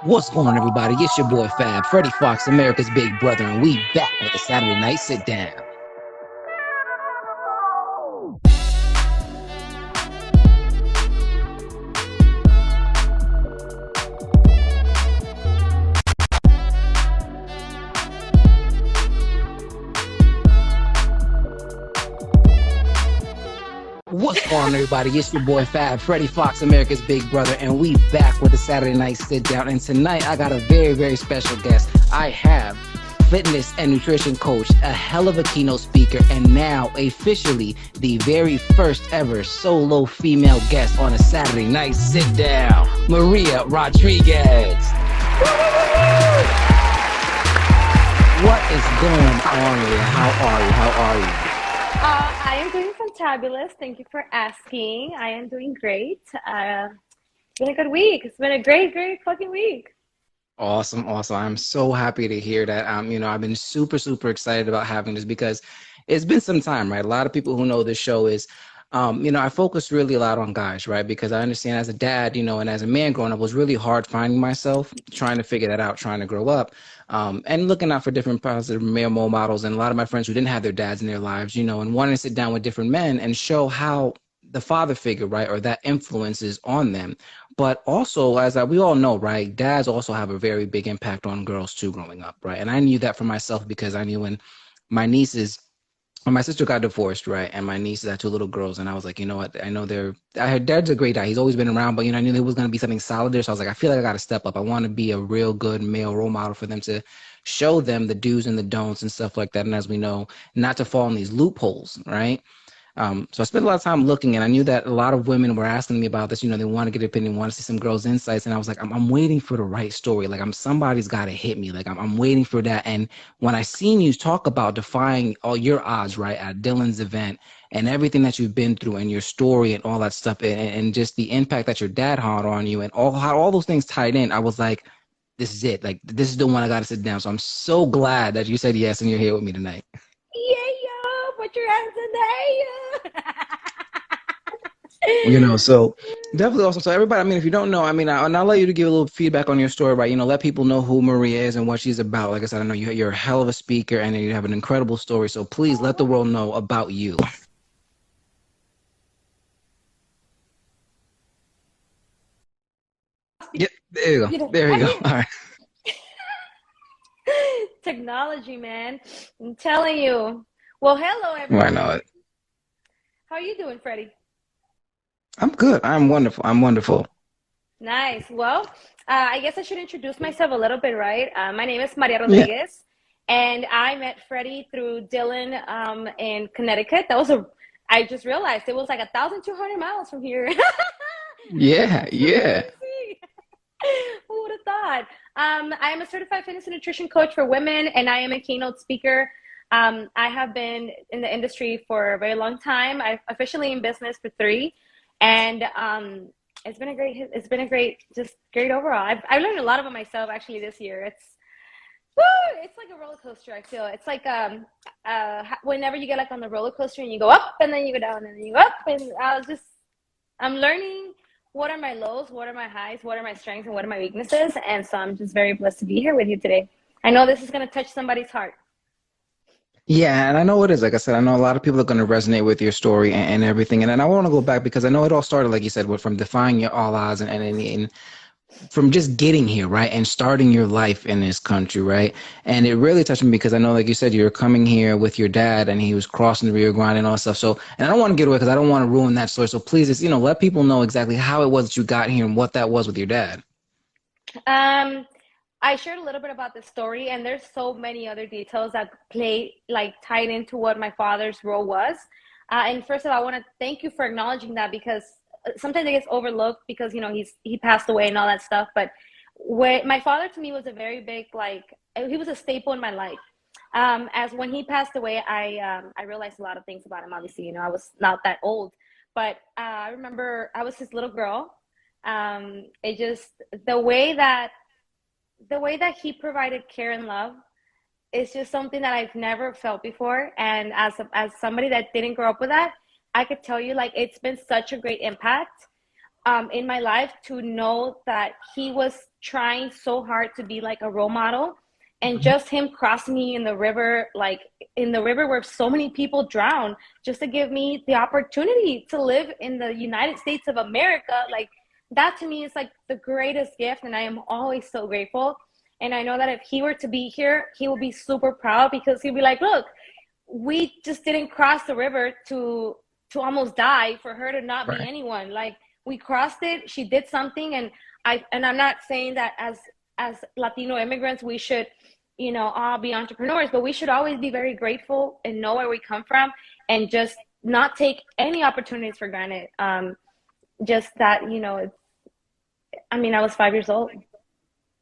What's going on, everybody? It's your boy Fab, Freddie Fox, America's Big Brother, and we back with a Saturday Night Sit Down. What's going on, everybody? It's your boy Fab, Freddie Fox, America's Big Brother, and we back with a Saturday Night Sit Down. And tonight, I got a very, very special guest. I have fitness and nutrition coach, a hell of a keynote speaker, and now officially the very first ever solo female guest on a Saturday Night Sit Down, Maria Rodriguez. What is going on, Maria? How are you? How are you? I am doing fantabulous. Thank you for asking. I am doing great. It's been a good week. It's been a great, great fucking week. Awesome, awesome. I'm so happy to hear that. I've been super, super excited about having this because it's been some time, right? A lot of people who know this show is, I focus really a lot on guys, right? Because I understand as a dad, and as a man growing up, it was really hard finding myself, trying to figure that out, trying to grow up, and looking out for different positive male role models. And a lot of my friends who didn't have their dads in their lives, and wanting to sit down with different men and show how the father figure, right, or that influences on them. But also, we all know, right, dads also have a very big impact on girls too growing up, right? And I knew that for myself because I knew my nieces, when my sister got divorced, right, and my nieces had two little girls, and I was like, you know what, I heard dad's a great guy. He's always been around, but, I knew there was going to be something solid there. So I was like, I feel like I got to step up. I want to be a real good male role model for them to show them the do's and the don'ts and stuff like that. And as we know, not to fall in these loopholes, right? So I spent a lot of time looking, and I knew that a lot of women were asking me about this. They want to get an opinion, want to see some girls' insights, and I was like, I'm waiting for the right story. Like, somebody's got to hit me. Like, I'm waiting for that. And when I seen you talk about defying all your odds, right, at Dylan's event, and everything that you've been through, and your story, and all that stuff, and just the impact that your dad had on you, and how all those things tied in, I was like, this is it. Like, this is the one I got to sit down. So I'm so glad that you said yes, and you're here with me tonight. Yeah, yo, put your hands in the air. So definitely awesome. So everybody, if you don't know, I'll let you to give a little feedback on your story, right? Let people know who Maria is and what she's about. Like I said, I know you're a hell of a speaker and you have an incredible story. So please let the world know about you. Yep, there you go. There you go. All right. Technology, man. I'm telling you. Well, hello, Why everyone. not? How are you doing, Freddie? I'm good. I'm wonderful. I'm wonderful. Nice. Well, I guess I should introduce myself a little bit, right? My name is Maria Yeah. Rodriguez, and I met Freddie through Dylan in Connecticut. I just realized it was like 1,200 miles from here. Yeah. That's Yeah. crazy. Who would have thought? I am a certified fitness and nutrition coach for women, and I am a keynote speaker. I have been in the industry for a very long time. I've officially in business for 3, and it's been a just great overall. I've learned a lot about myself actually this year. It's like a roller coaster. I feel it's like whenever you get like on the roller coaster and you go up and then you go down and then you go up, and I'm learning what are my lows, what are my highs, what are my strengths, and what are my weaknesses. And so I'm just very blessed to be here with you today. I know this is going to touch somebody's heart. Yeah, and I know it is. Like I said, I know a lot of people are going to resonate with your story and everything. And then I want to go back because I know it all started, like you said, from defying your all odds and from just getting here, right? And starting your life in this country, right? And it really touched me because I know, like you said, you're coming here with your dad and he was crossing the Rio Grande and all that stuff. So, and I don't want to get away because I don't want to ruin that story. So please, just, let people know exactly how it was that you got here and what that was with your dad. Um, I shared a little bit about the story, and there's so many other details that tied into what my father's role was. And first of all, I want to thank you for acknowledging that because sometimes it gets overlooked because he passed away and all that stuff. But my father to me was a very big he was a staple in my life. As when he passed away, I realized a lot of things about him. Obviously, I was not that old, but I remember I was his little girl. It just the way that he provided care and love is just something that I've never felt before. And as somebody that didn't grow up with that, I could tell you it's been such a great impact in my life to know that he was trying so hard to be like a role model, and Mhm. just him crossing me in the river, like in the river where so many people drown, just to give me the opportunity to live in the United States of America. Like that to me is like the greatest gift, and I am always so grateful. And I know that if he were to be here, he will be super proud, because he'll be like, look, we just didn't cross the river to almost die for her to not be Right. anyone. Like we crossed it, she did something. And I'm not saying that as Latino immigrants we should, all be entrepreneurs, but we should always be very grateful and know where we come from, and just not take any opportunities for granted. Just that, it's, I mean, I was 5 years old.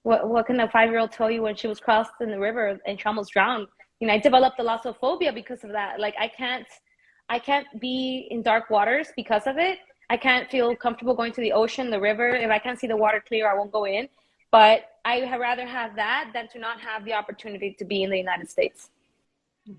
What can a 5 year old tell you when she was crossed in the river and she almost drowned? I developed thalassophobia because of that. Like I can't be in dark waters because of it. I can't feel comfortable going to the ocean, the river. If I can't see the water clear, I won't go in. But I would rather have that than to not have the opportunity to be in the United States.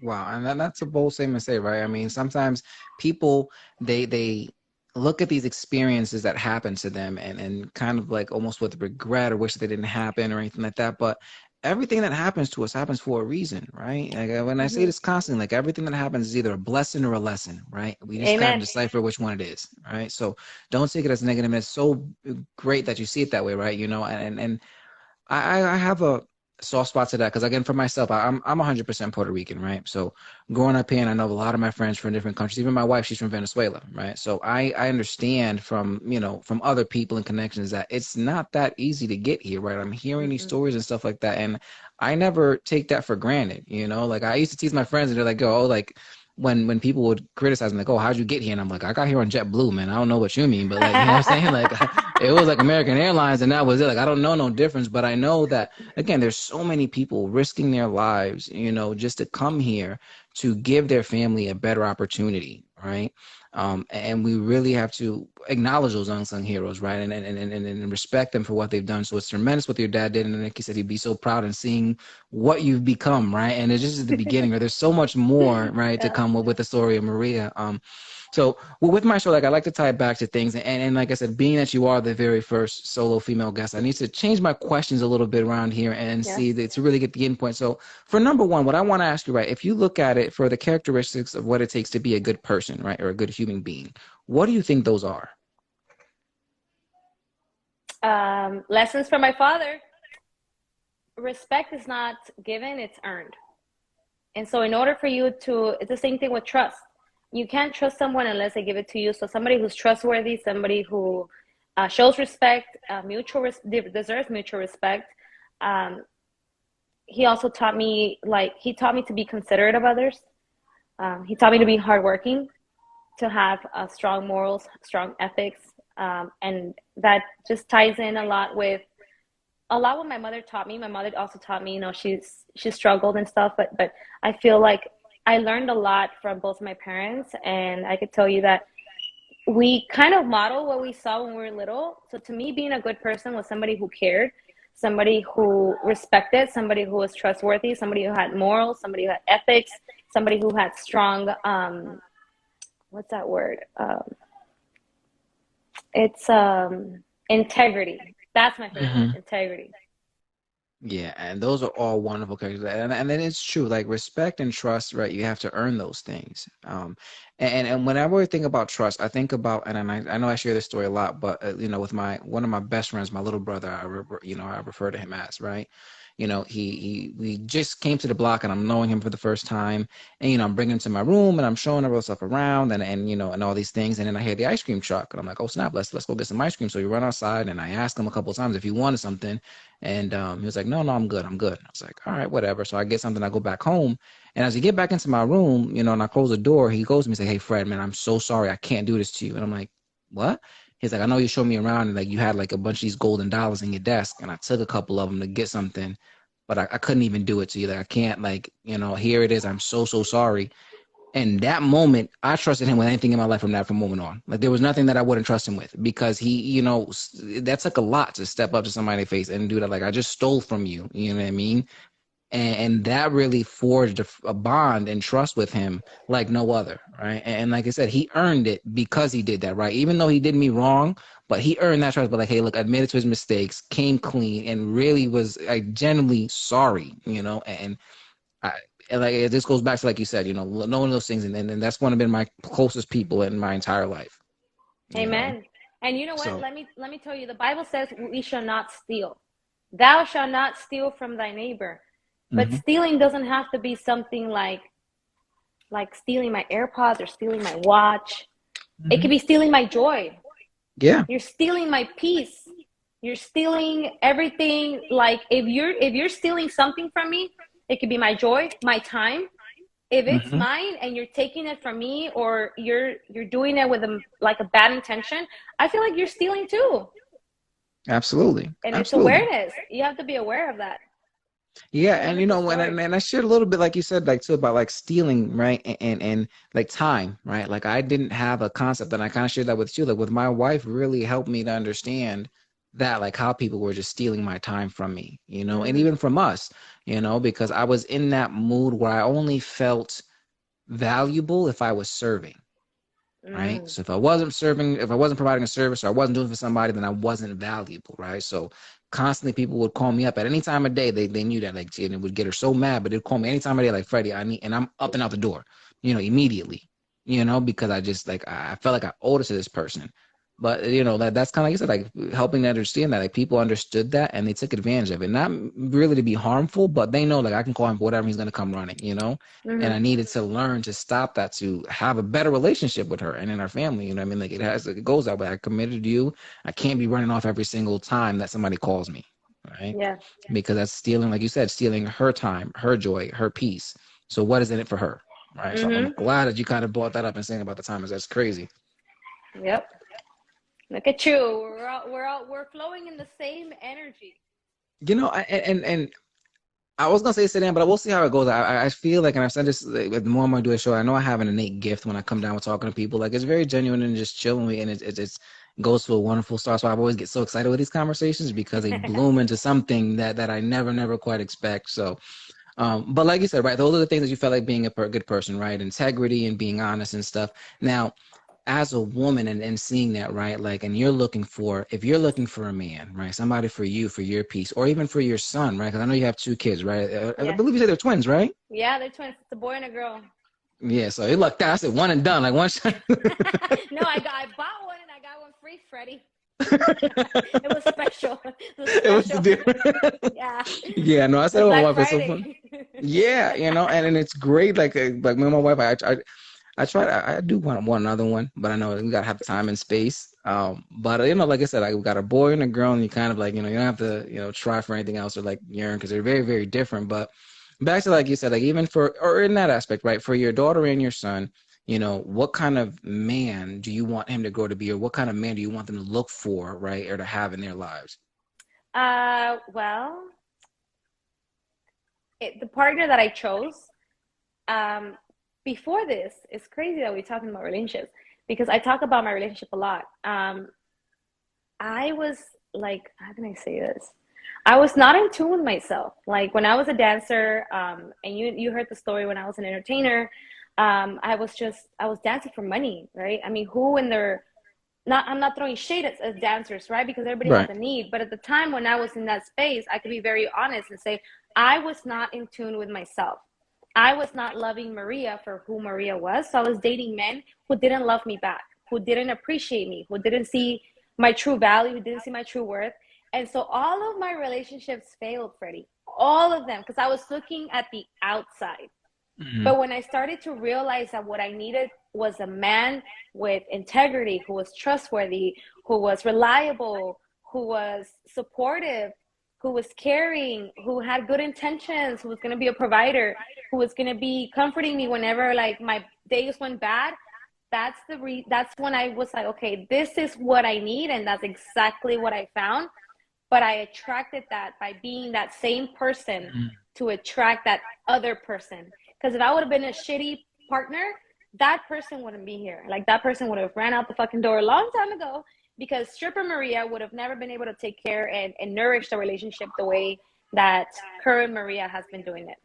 Wow, and that's a bold statement to say, right? I mean, sometimes people they look at these experiences that happen to them and kind of like almost with regret or wish they didn't happen or anything like that. But everything that happens to us happens for a reason, right? Like when I say Mm-hmm. this constantly, like everything that happens is either a blessing or a lesson, right? We just kind of Amen. decipher which one it is, right? So don't take it as negative. It's so great that you see it that way, right? And I have a soft spot to that because again, for myself, I'm 100% Puerto Rican, right? So growing up here, and I know a lot of my friends from different countries. Even my wife, she's from Venezuela, right? So I understand from from other people and connections that it's not that easy to get here, right? I'm hearing these Mm-mm. stories and stuff like that, and I never take that for granted, Like I used to tease my friends, and they're like, "Oh, like." When people would criticize me, like, "Oh, how'd you get here?" And I'm like, "I got here on JetBlue, man. I don't know what you mean, but like, you know what I'm saying? Like, it was like American Airlines, and that was it. Like, I don't know no difference, but I know that again, there's so many people risking their lives, just to come here to give their family a better opportunity, right? And we really have to acknowledge those unsung heroes, right? And respect them for what they've done. So it's tremendous what your dad did. And like you said, he'd be so proud in seeing what you've become, right? And it's just at the beginning, or there's so much more, right, to Yeah. come with the story of Maria. So well, with my show, like I like to tie it back to things, and like I said, being that you are the very first solo female guest, I need to change my questions a little bit around here and see Yes. that to really get the endpoint. So for number one, what I want to ask you, right, if you look at it for the characteristics of what it takes to be a good person, right, or a good human being, what do you think those are? Lessons from my father. Respect is not given, it's earned. And so, in order for you to, it's the same thing with trust. You can't trust someone unless they give it to you. So, somebody who's trustworthy, somebody who shows respect, deserves mutual respect. Um, he also taught me, like, he taught me to be considerate of others. He taught me to be hardworking, to have strong morals, strong ethics. And that just ties in a lot what my mother taught me. My mother also taught me, she struggled and stuff, but I feel like I learned a lot from both my parents, and I could tell you that we kind of model what we saw when we were little. So to me, being a good person was somebody who cared, somebody who respected, somebody who was trustworthy, somebody who had morals, somebody who had ethics, somebody who had strong what's that word? It's integrity. That's my favorite word, integrity. Yeah, and those are all wonderful characters, and then it's true. Like respect and trust, right? You have to earn those things. And whenever I think about trust, I think about, and I know I share this story a lot, but with my one of my best friends, my little brother, I refer to him as, right. He we just came to the block, and I'm knowing him for the first time, and I'm bringing him to my room, and I'm showing everyone stuff around, and and all these things, and then I hear the ice cream truck, and I'm like, oh snap, let's go get some ice cream. So we run outside, and I asked him a couple of times if he wanted something. And he was like, no, I'm good. I'm good. I was like, all right, whatever. So I get something, I go back home. And as I get back into my room, and I close the door, he goes to me and say, hey, Fred, man, I'm so sorry. I can't do this to you. And I'm like, what? He's like, I know you showed me around and like you had like a bunch of these golden dollars in your desk. And I took a couple of them to get something, but I couldn't even do it to you. Like, I can't, like, here it is. I'm so, so sorry. And that moment, I trusted him with anything in my life from that from moment on. Like there was nothing that I wouldn't trust him with because he, that took a lot to step up to somebody's face and do that. Like I just stole from you. You know what I mean? and that really forged a bond and trust with him like no other, right? And like I said, he earned it because he did that, right? Even though he did me wrong, but he earned that trust. But like, hey, look, admitted to his mistakes, came clean, and really was like genuinely sorry, I, and like this goes back to like you said, knowing those things, and that's one of been my closest people in my entire life, you know. Amen. And you know what? So, Let me tell you, the Bible says we shall not steal. Thou shalt not steal from thy neighbor. But mhm, stealing doesn't have to be something like stealing my AirPods or stealing my watch. It could mhm. be stealing my joy. Yeah. You're stealing my peace. You're stealing everything. Like if you're stealing something from me, it could be my joy, my time. If it's Hmm. mine and you're taking it from me, or you're doing it with a bad intention, I feel like you're stealing too. Absolutely. And it's Absolutely. awareness. You have to be aware of that. Yeah, Two and wonderful and stories. I shared a little bit, like you said, like too about like stealing, right? And like time, right? Like I didn't have a concept, and I kind of shared that with you. Like with my wife, really helped me to understand that, like how people were just stealing my time from me, and Mm-hmm. even from us, because I was in that mood where I only felt valuable if I was serving. Right. Mm. So if I wasn't serving, if I wasn't providing a service or I wasn't doing it for somebody, then I wasn't valuable. Right. So constantly people would call me up at any time of day. They knew that, like, and it would get her so mad, but they'd call me any time of day, like, Freddie, I need, and I'm up and out the door, immediately, because I just like, I felt like I owed it to this person. But that's kind of like you said, like helping to understand that, like people understood that and they took advantage of it. Not really to be harmful, but they know like I can call him for whatever, he's gonna come running. And I Mm-hmm. needed to learn to stop that, to have a better relationship with her and in our family. You know what I mean? Like it goes that way. I committed to you. I can't be running off every single time that somebody calls me, right? Yeah. Because that's stealing, like you said, stealing her time, her joy, her peace. So what is in it for her? Right. So I'm Mm-hmm. glad that you kind of brought that up and saying about the time, is that's crazy. Yep. Look at you. We're flowing in the same energy. And I was gonna say sit down, but we'll see how it goes. I feel like, and I've said this, like, the more I'm gonna do a show, I know I have an innate gift when I come down with talking to people. Like it's very genuine and just chilling with me, and it just goes to a wonderful start. So I always get so excited with these conversations because they bloom into something that I never quite expect. So, but like you said, right, those are the things that you felt like being a good person, right? Integrity and being honest and stuff. Now, as a woman and seeing that, right, like, and if you're looking for a man, right, somebody for you, for your peace, or even for your son, right, because I know you have two kids, right, I Yeah. believe you said they're twins, right? Yeah, they're twins. It's a boy and a girl. Yeah, so it looked that, I said one and done, like one shot. No, I bought one and I got one free, Freddie. It was special. It was It was the special. difference. Yeah. Yeah, no, I For said, oh, my Black wife, it's so fun. Friday. Yeah, and it's great, like me and my wife, I tried. I do want another one, but I know we gotta have time and space. But like I said, I got a boy and a girl, and you kind of like, you don't have to, try for anything else or like yearn because they're very, very different. But back to like you said, like even for or in that aspect, right? For your daughter and your son, what kind of man do you want him to grow to be, or what kind of man do you want them to look for, right, or to have in their lives? Well, the partner that I chose, um, before this, it's crazy that we're talking about relationships because I talk about my relationship a lot. I was like, how can I say this? I was not in tune with myself. Like when I was a dancer, and you heard the story when I was an entertainer, I was dancing for money, right? I mean, who in their not I'm not throwing shade at dancers, right? Because everybody has Right. a need. But at the time when I was in that space, I could be very honest and say I was not in tune with myself. I was not loving Maria for who Maria was. So I was dating men who didn't love me back, who didn't appreciate me, who didn't see my true value, who didn't see my true worth. And so all of my relationships failed, Freddie. All of them, because I was looking at the outside. Hmm. But when I started to realize that what I needed was a man with integrity, who was trustworthy, who was reliable, who was supportive, who was caring, who had good intentions, who was going to be a provider, who was going to be comforting me whenever like my days went bad, that's when I was like, okay, this is what I need, and that's exactly what I found. But I attracted that by being that same person to attract that other person. Because if I would have been a shitty partner, that person wouldn't be here. Like that person would have ran out the fucking door a long time ago because stripper Maria would have never been able to take care and nourish the relationship the way that current Maria has been doing it.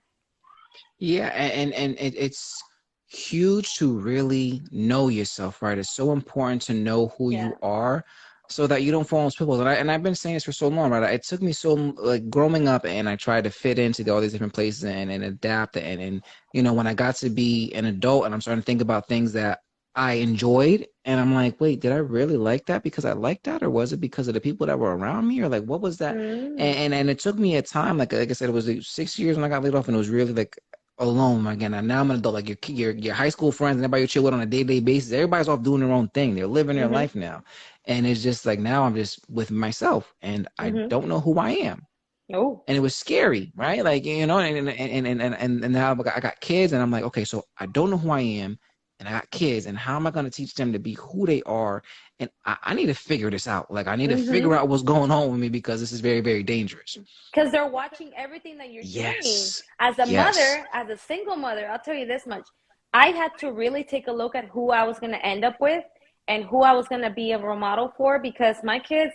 Yeah, and it's huge to really know yourself, right? It's so important to know who Yeah. you are so that you don't fall into pitfalls. And I've been saying this for so long, right? It took me so like growing up and I tried to fit into all these different places and adapt and when I got to be an adult and I'm starting to think about things that I enjoyed and I'm like, wait, did I really like that because I liked that or was it because of the people that were around me or like what was that? Mm. And it took me a time, like I said, it was like 6 years when I got laid off and it was really like alone again. And now I'm an adult. Like your high school friends and everybody you chill with on a day-to-day basis, everybody's off doing their own thing. They're living their Mhm. life now. And it's just like now I'm just with myself and I Mhm. don't know who I am. Oh. And it was scary, right? Like, and now I got kids and I'm like, okay, so I don't know who I am and I got kids and how am I going to teach them to be who they are? And I need to figure this out. Like I need to figure Mhm. out what's going on with me because this is very, very dangerous. Because they're watching everything that you're doing. Yes. As a Yes. mother, as a single mother, I'll tell you this much. I had to really take a look at who I was going to end up with and who I was going to be a role model for because my kids,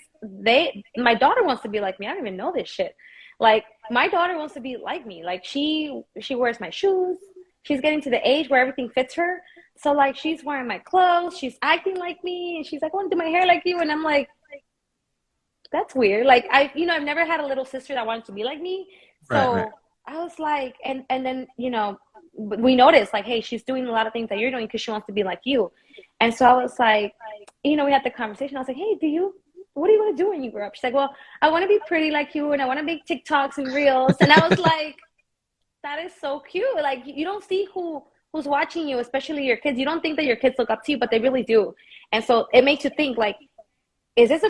my daughter wants to be like me. I don't even know this shit. Like, my daughter wants to be like me. Like, she wears my shoes. She's getting to the age where everything fits her. So, like, she's wearing my clothes. She's acting like me. And she's like, I want to do my hair like you. And I'm like, that's weird. Like I've never had a little sister that wanted to be like me. Right, right. So I was like, and then we noticed like, hey, she's doing a lot of things that you're doing because she wants to be like you. And so I was like, we had the conversation. I was like, hey, what do you want to do when you grow up? She's like, well, I want to be pretty like you, and I want to make TikToks and reels. And I was like, that is so cute. Like you don't see who's watching you, especially your kids. You don't think that your kids look up to you, but they really do. And so it makes you think like is this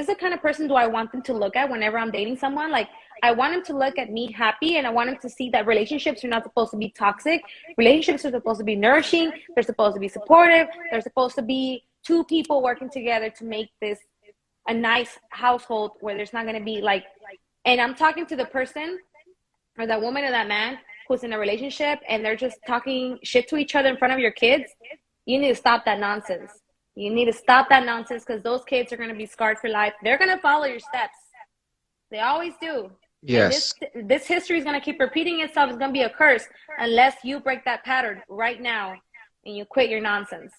the kind of person do I want them to look at whenever I'm dating someone? Like I want them to look at me happy and I want them to see that relationships are not supposed to be toxic. Relationships are supposed to be nourishing, they're supposed to be supportive, they're supposed to be two people working together to make this a nice household where there's not going to be like and I'm talking to the person or that woman or that man who's in a relationship and they're just talking shit to each other in front of your kids. You need to stop that nonsense. You need to stop that nonsense because those kids are going to be scarred for life. They're going to follow your steps. They always do. And this Yes. this history is going to keep repeating itself. It's going to be a curse unless you break that pattern right now and you quit your nonsense.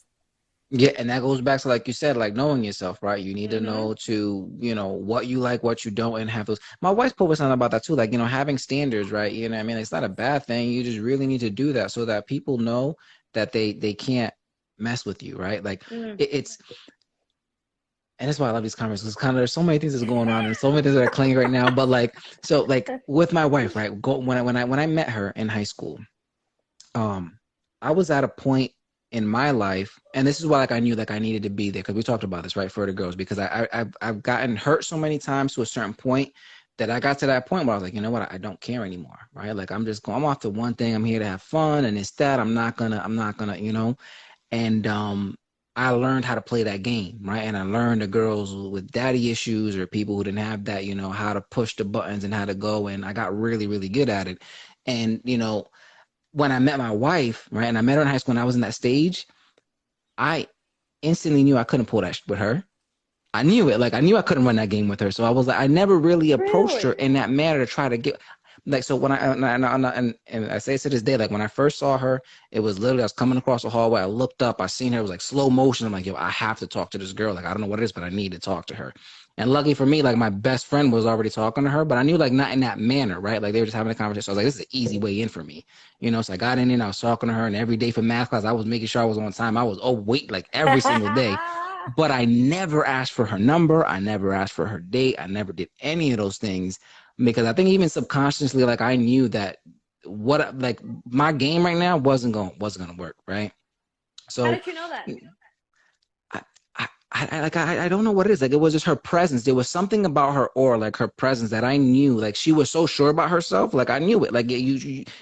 Yeah, and that goes back to like you said, like knowing yourself, right? You need to Mm-hmm. know what you like, what you don't, and have those. My wife put something about that too, like having standards, right? You know, what I mean, it's not a bad thing. You just really need to do that so that people know that they can't mess with you, right? Like Mm-hmm. it's, and that's why I love these conversations. Kind of, there's so many things that's going on, and so many things that are clinging right now. But like, so like with my wife, right? When I met her in high school, um I was at a point in my life, and this is why like I knew like I needed to be there because we talked about this right for the girls because I've gotten hurt so many times to a certain point that I got to that point where I was like, you know what, I don't care anymore, right? Like I'm just going, I'm off to one thing. I'm here to have fun, and it's that I'm not gonna, and I learned how to play that game, right? And I learned the girls with daddy issues or people who didn't have that, how to push the buttons and how to go, and I got really, really good at it. And when I met my wife, right, and I met her in high school and I was in that stage, I instantly knew I couldn't pull that with her. I knew it. Like I knew I couldn't run that game with her. So I was like, I never really approached her Really? in that manner to try to get like so when and I say it to this day, like when I first saw her, it was literally I was coming across the hallway. I looked up, I seen her, it was like slow motion. I'm like, yo, I have to talk to this girl. Like I don't know what it is, but I need to talk to her. And lucky for me, like my best friend was already talking to her, but I knew like not in that manner, right? Like they were just having a conversation. So I was like, this is an easy way in for me, So I got in and I was talking to her, and every day for math class, I was making sure I was on time. I was wait like every single day, but I never asked for her number. I never asked for her date. I never did any of those things because I think even subconsciously, like I knew that what like my game right now wasn't gonna work, right? How So did you know that? I, I don't know what it is. Like it was just her presence. There was something about her aura, like her presence, that I knew. Like she was so sure about herself. Like I knew it. Like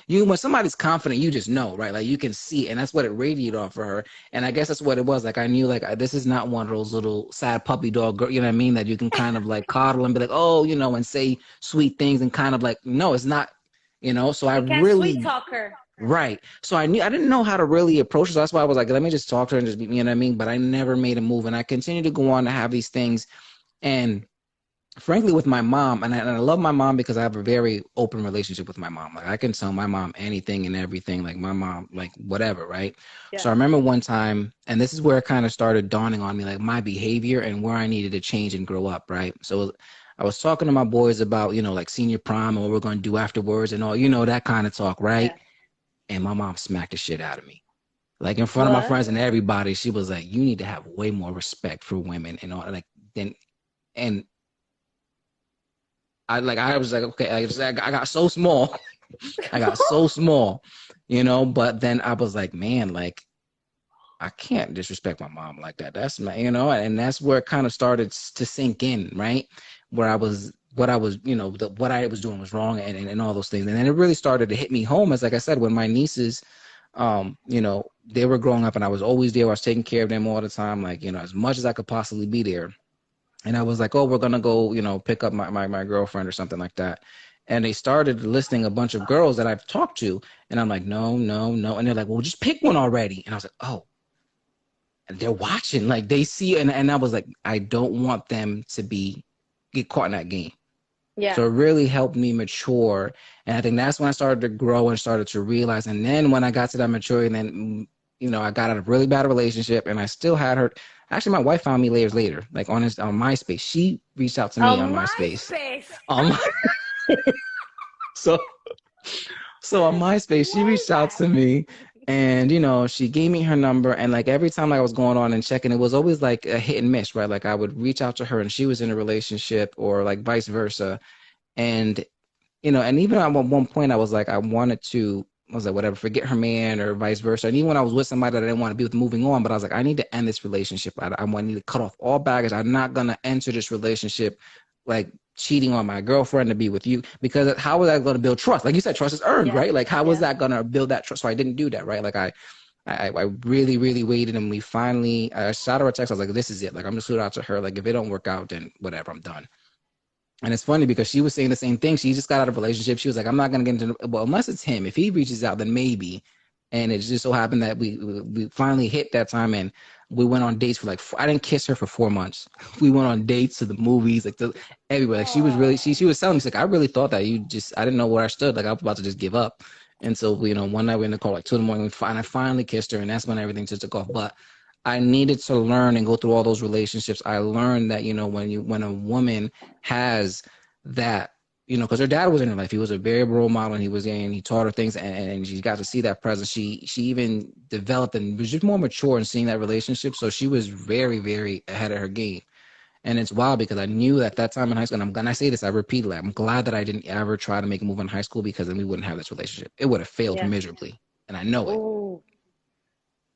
when somebody's confident, you just know, right? Like you can see it, and that's what it radiated off of her. And I guess that's what it was. Like I knew, like this is not one of those little sad puppy dog, you know what I mean? That you can kind of like coddle and be like, oh, and say sweet things and kind of like, no, it's not. So I You can't sweet really talk her. right. So I didn't know how to really approach it. So that's why I was like, let me just talk to her and just be, you know what I mean? But I never made a move. And I continued to go on to have these things. And frankly, with my mom, and I love my mom because I have a very open relationship with my mom. Like I can tell my mom anything and everything, like my mom, like whatever, right? So Yeah. I remember one time, and this is where it kind of started dawning on me, like my behavior and where I needed to change and grow up, right? So I was talking to my boys about, like senior prom and what we're going to do afterwards and all, that kind of talk, right? Yeah. And my mom smacked the shit out of me. Like in front of my What? friends and everybody, she was like, "You need to have way more respect for women and all." Like, then, and I was like, okay, I got so small. I got so small, but then I was like, man, like I can't disrespect my mom like that. That's my, and that's where it kind of started to sink in, right? Where what I was, what I was doing was wrong and all those things. And then it really started to hit me home as, like I said, when my nieces, they were growing up and I was always there. I was taking care of them all the time, like, as much as I could possibly be there. And I was like, oh, we're gonna go, pick up my girlfriend or something like that. And they started listing a bunch of girls that I've talked to, and I'm like, no, no, no. And they're like, well, just pick one already. And I was like, oh, and they're watching, like they see, and I was like, I don't want them to get caught in that game. Yeah. So it really helped me mature, and I think that's when I started to grow and started to realize. And then when I got to that maturity, and then I got out of a really bad relationship, and I still had her. Actually, my wife found me years later, like on MySpace. She reached out to me on On MySpace. MySpace. Um, so so on MySpace, she Way reached out back. to me, and she gave me her number. And like every time I was going on and checking, it was always like a hit and miss, right? Like I would reach out to her, and she was in a relationship, or like vice versa. And and even at one point, I was like, I was like, whatever, forget her man or vice versa. And even when I was with somebody that I didn't want to be with, moving on, but I was like, I need to end this relationship. I need to cut off all baggage. I'm not gonna enter this relationship like cheating on my girlfriend to be with you, because how was I going to build trust? Like you said, trust is earned, Yeah. right? Like how was Yeah. that going to build that trust? So I didn't do that, right? Like I really, really waited, and we finally, I shot her a text. I was like, this is it. Like I'm just put it out to her. Like if it don't work out, then whatever, I'm done. And it's funny because she was saying the same thing. She just got out of a relationship. She was like, I'm not going to get into, well, unless it's him. If he reaches out, then maybe. And it just so happened that we finally hit that time, and we went on dates for like, I didn't kiss her for 4 months. We went on dates to the movies, like everywhere. Like she was really, Oh. she was telling me, she's like, I really thought that I didn't know where I stood. Like I was about to just give up. And so, one night we in the car, like 2 in the morning, and I finally kissed her, and that's when everything just took off. But I needed to learn and go through all those relationships. I learned that, when a woman has that, because her dad was in her life. He was a very role model, and he taught her things, and she got to see that presence. She even developed and was just more mature in seeing that relationship. So she was very, very ahead of her game. And it's wild because I knew at that time in high school, and I'm gonna say this, I repeatedly, I'm glad that I didn't ever try to make a move in high school, because then we wouldn't have this relationship. It would have failed Yeah. miserably. And I know it. Oh.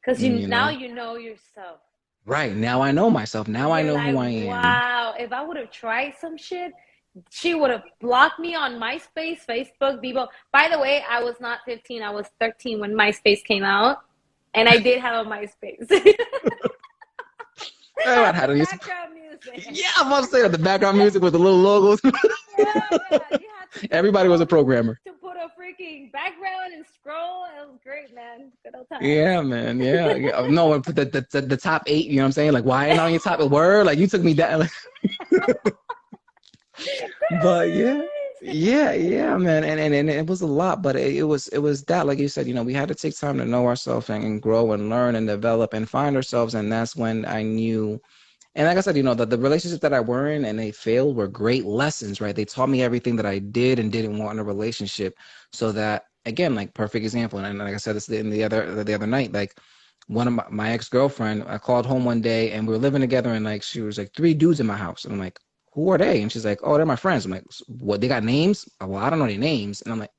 Because Mm, you you now know? you know yourself. Right. Now I know myself. Now I You're know like, who I am. wow, if I would have tried some shit, she would have blocked me on MySpace, Facebook, Bebo. By the way, I was not 15, I was 13 when MySpace came out. And I did have a MySpace. It Oh, I had had the to use. background music. Yeah, I'm about to say that the background music with the little logos. Yeah, yeah. You had to Everybody was a scroll programmer. to put a freaking background and scroll. It was great, man. Good old times. Yeah, man. Yeah. Yeah. No, the top eight, you know what I'm saying? Like, why ain't on your top of word? Like, you took me down. Like, Good but yeah. old memories. Yeah, man. And it was a lot, but it was that, like you said, we had to take time to know ourselves and grow and learn and develop and find ourselves. And that's when I knew. And like I said, the relationships that I were in and they failed were great lessons, right? They taught me everything that I did and didn't want in a relationship. So that, again, like perfect example. And like I said, this in the other night, like one of my ex-girlfriend, I called home one day and we were living together, and like she was like, three dudes in my house. And I'm like, who are they? And she's like, oh, they're my friends. I'm like, what, they got names? Well, I don't know their names. And I'm like,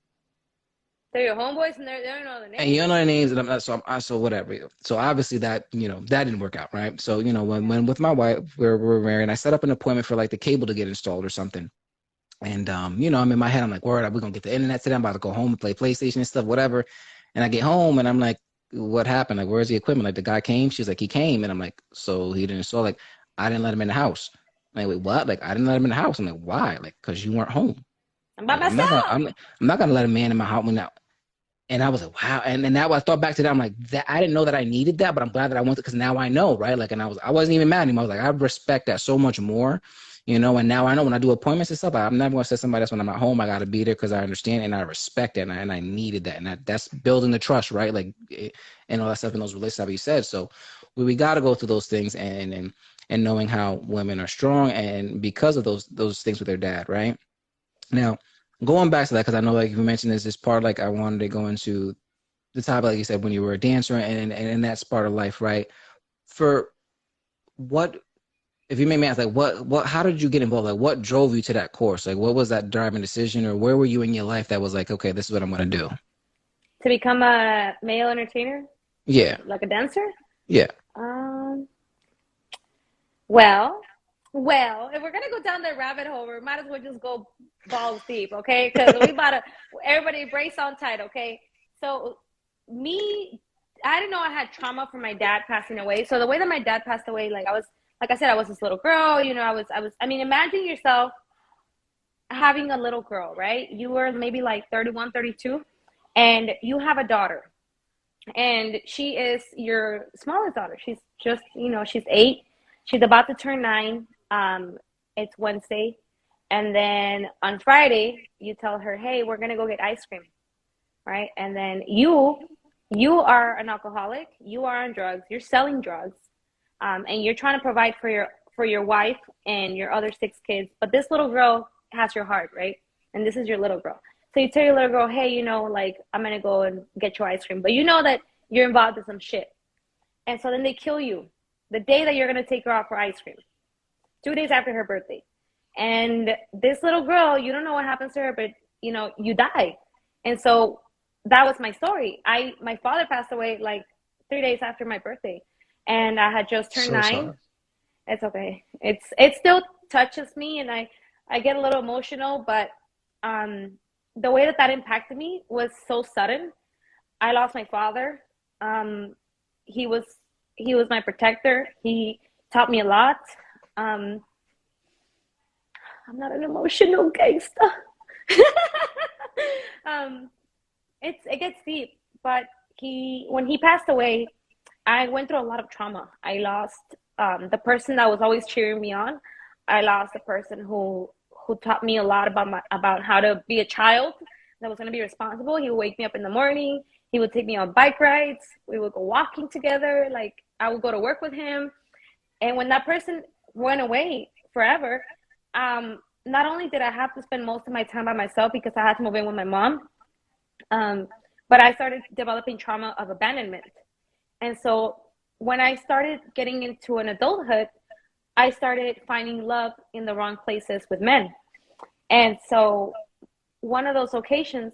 They're your homeboys and they don't know the and you don't names. know their names, and I'm not, so whatever. So obviously that didn't work out, right? So Yeah. when with my wife, we're married, and I set up an appointment for like the cable to get installed or something. And I'm in my head, I'm like, word, we're gonna get the internet today. I'm about to go home and play PlayStation and stuff, whatever. And I get home and I'm like, what happened? Like, where's the equipment? Like the guy came. She's like, he came, and I'm like, so he didn't install. Like, I didn't let him in the house. I'm like, wait, what? Like, I didn't let him in the house. I'm like, why? Like, because you weren't home. I'm by Like, I'm not gonna myself. I'm not gonna let a man in my house when now. And I was like, wow. And then now I thought back to that. I'm like, that I didn't know that I needed that, but I'm glad that I went because now I know, right? Like, and I wasn't even mad anymore. I was like, I respect that so much more, you know. And now I know when I do appointments and stuff, I'm never going to say somebody else when I'm at home. I got to be there because I understand and I respect it, and I needed that, and that's building the trust, right? Like, and all that stuff in those relationships, like you said. So we got to go through those things, and knowing how women are strong, and because of those things with their dad, right? Now, going back to that, because I know, like you mentioned, this part, like I wanted to go into the topic, like you said, when you were a dancer, and that's part of life, right? For what, if you made me ask, like how did you get involved? Like, what drove you to that course? Like, what was that driving decision, or where were you in your life that was like, okay, this is what I'm gonna do? To become a male entertainer, Yeah, like a dancer. yeah. Um, well, if we're gonna go down the rabbit hole, we might as well just go balls deep, okay? Because we about to everybody brace on tight, okay? So me, I didn't know I had trauma from my dad passing away. So the way that my dad passed away, like I was, like I said, I was this little girl. You know, I mean, imagine yourself having a little girl, right? You were maybe like 31, 32, and you have a daughter, and she is your smallest daughter. She's just, she's 8. She's about to turn 9. It's Wednesday, and then on Friday, you tell her, "Hey, we're gonna go get ice cream," right? And then you are an alcoholic. You are on drugs. You're selling drugs, and you're trying to provide for your wife and your other 6 kids. But this little girl has your heart, right? And this is your little girl. So you tell your little girl, hey, like I'm gonna go and get your ice cream, but you know that you're involved in some shit. And so then they kill you the day that you're gonna take her out for ice cream, 2 days after her birthday. And this little girl, you don't know what happens to her, but you die. And so that was my story. My father passed away like 3 days after my birthday, and I had just turned So 9. sorry. It's okay. It still touches me, and I get a little emotional, but um, the way that that impacted me was so sudden. I lost my father. Um, he was he was my protector. He taught me a lot. Um, I'm not an emotional gangster. um, it gets deep, but he when he passed away, I went through a lot of trauma. I lost the person that was always cheering me on. I lost the person who taught me a lot about how to be a child that was going to be responsible. He would wake me up in the morning. He would take me on bike rides. We would go walking together. Like I would go to work with him. And when that person went away forever, not only did I have to spend most of my time by myself because I had to move in with my mom, um, but I started developing trauma of abandonment. And so when I started getting into an adulthood, I started finding love in the wrong places with men. And so one of those occasions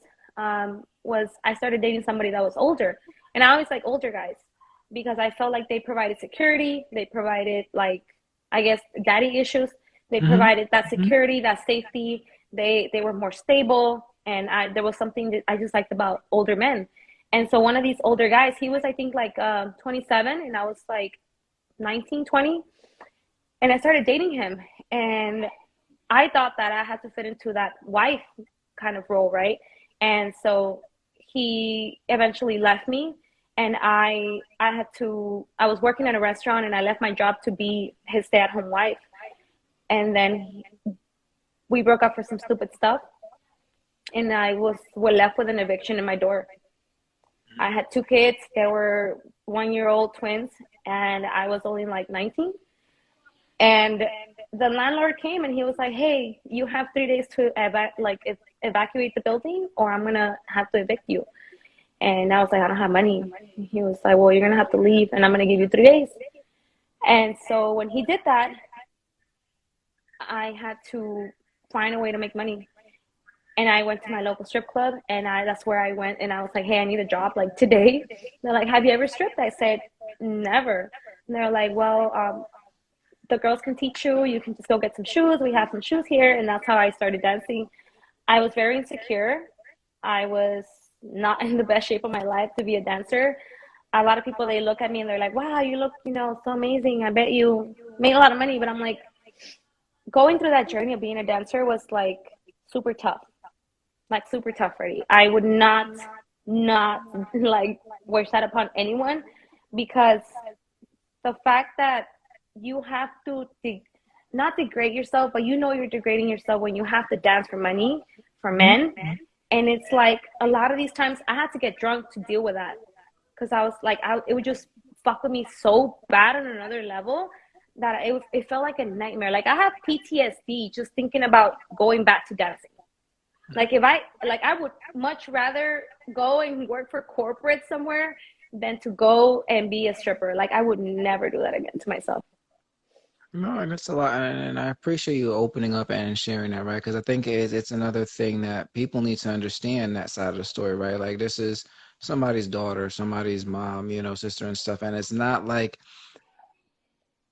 was I started dating somebody that was older. And I always like older guys because I felt like they provided security. They provided, like, I guess, daddy issues. They Hmm. provided that Hmm. security, that safety. They were more stable. And there was something that I just liked about older men. And so one of these older guys, he was, I think, like 27, and I was like 19, 20. And I started dating him. And I thought that I had to fit into that wife kind of role, right? And so he eventually left me, and I was working at a restaurant, and I left my job to be his stay-at-home wife. And then we broke up for some stupid stuff, and we're left with an eviction in my door. I had 2 kids. They were 1-year-old twins, and I was only like 19. And the landlord came and he was like, "Hey, you have 3 days to evacuate the building, or I'm gonna have to evict you." And I was like, "I don't have money." He was like, "Well, you're gonna have to leave, and I'm gonna give you 3 days." And so when he did that, I had to find a way to make money. And I went to my local strip club, and that's where I went. And I was like, "Hey, I need a job like today." They're like, "Have you ever stripped?" I said, "Never." And they're like, "Well, the girls can teach you. You can just go get some shoes. We have some shoes here." And that's how I started dancing. I was very insecure. I was not in the best shape of my life to be a dancer. A lot of people, they look at me and they're like, "Wow, you look, so amazing. I bet you made a lot of money." But I'm like, going through that journey of being a dancer was like super tough, Freddie. I would not not like wish that upon anyone, because the fact that you have to not degrade yourself, but you know you're degrading yourself when you have to dance for money for Mhm. men. And it's like a lot of these times I had to get drunk to deal with that, because I was like, it would just fuck with me so bad on another level that it felt like a nightmare. Like I have PTSD just thinking about going back to dancing. Like if I like I would much rather go and work for corporate somewhere than to go and be a stripper. Like I would never do that again to myself. No, and it's a lot, and I appreciate you opening up and sharing that, right? Because I think it's another thing that people need to understand that side of the story, right? Like this is somebody's daughter, somebody's mom, sister and stuff, and it's not like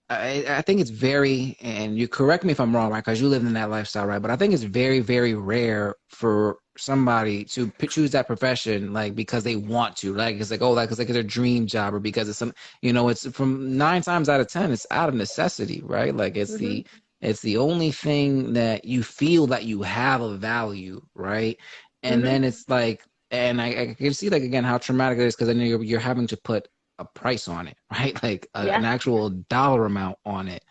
I think it's very, and you correct me if I'm wrong, right? Because you live in that lifestyle, right? But I think it's very, very rare for somebody to choose that profession, like because they want to, like it's like oh, like it's like their dream job, or because it's some, it's from 9 times out of 10, it's out of necessity, right? Like Mm-hmm. it's the only thing that you feel that you have a value, right? And Mm-hmm. then it's like, and I can see like again how traumatic it is because then you're having to put a price on it, right? Like an Yeah. actual dollar amount on it.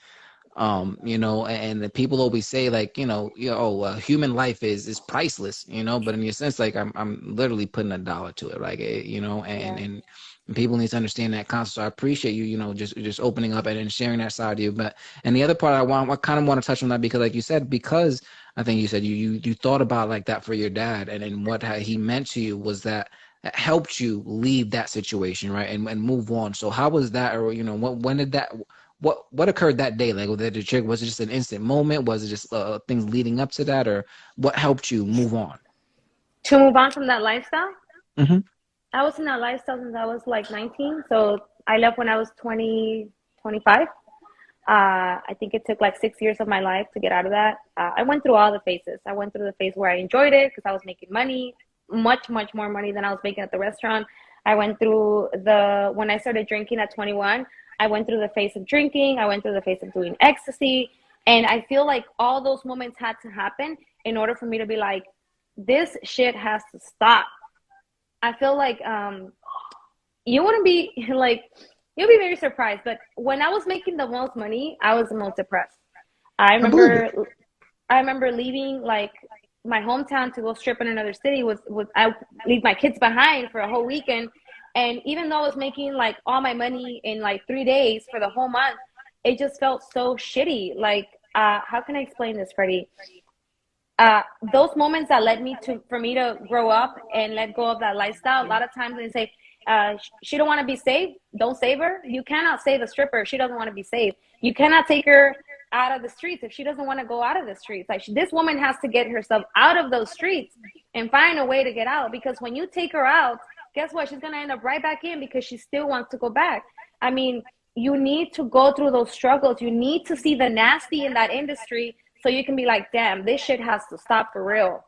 And the people always say like, human life is priceless, but in your sense, like I'm literally putting a dollar to it, like, Yeah. and people need to understand that concept. So I appreciate you, just opening up and sharing that side of you. But and the other part I kind of want to touch on that because, like you said, because I think you said you thought about like that for your dad, and what he meant to you was that helped you leave that situation, right, and move on. So how was that, or when did that? What occurred that day? Like, was it just an instant moment? Was it just things leading up to that, or what helped you move on? To move on from that lifestyle, Hmm. I was in that lifestyle since I was like 19. So I left when I was 20, 25. I think it took like 6 years of my life to get out of that. I went through all the phases. I went through the phase where I enjoyed it because I was making money, much, much more money than I was making at the restaurant. I went through when I started drinking at 21, I went through the phase of drinking. I went through the phase of doing ecstasy. And I feel like all those moments had to happen in order for me to be like, this shit has to stop. I feel like you wouldn't be like you'll be very surprised. But when I was making the most money, I was the most depressed. I I believe it. remember I remember leaving like my hometown to go strip in another city was I leave my kids behind for a whole weekend. And even though I was making like all my money in like 3 days for the whole month, it just felt so shitty. Like how can I explain this, Freddie? Those moments that led me to for me to grow up and let go of that lifestyle. A lot of times they say she don't want to be saved, don't save her. You cannot save a stripper if she doesn't want to be saved. You cannot take her out of the streets if she doesn't want to go out of the streets. Like this woman has to get herself out of those streets and find a way to get out, because when you take her out, guess what, she's going to end up right back in because she still wants to go back. I mean, you need to go through those struggles. You need to see the nasty in that industry so you can be like, damn, this shit has to stop for real.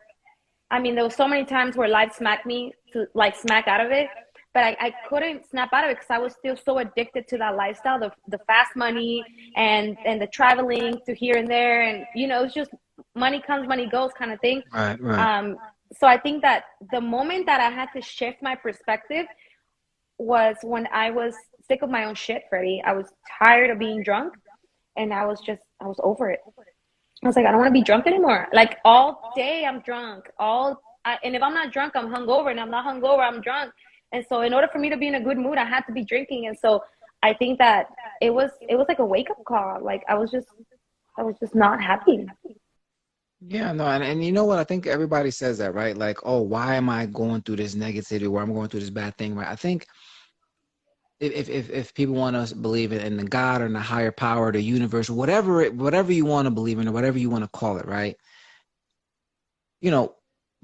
I mean, there was so many times where life smacked me to like smack out of it, but I couldn't snap out of it because I was still so addicted to that lifestyle, the fast money and the traveling to here and there, and it's just money comes, money goes kind of thing. Right, right. Um, so I think that the moment that I had to shift my perspective was when I was sick of my own shit, Freddie. I was tired of being drunk, and I was over it. I was like, I don't want to be drunk anymore. Like all day I'm drunk. And if I'm not drunk, I'm hungover. And I'm not hungover, I'm drunk. And so in order for me to be in a good mood, I had to be drinking. And so I think that it was like a wake up call. Like I was just not happy. Yeah, no, and you know what? I think everybody says that, right? Like, oh, why am I going through this negativity? Why I'm going through this bad thing, right? I think if people want to believe in the God or in the higher power, the universe, whatever you want to believe in or whatever you want to call it, right? you know,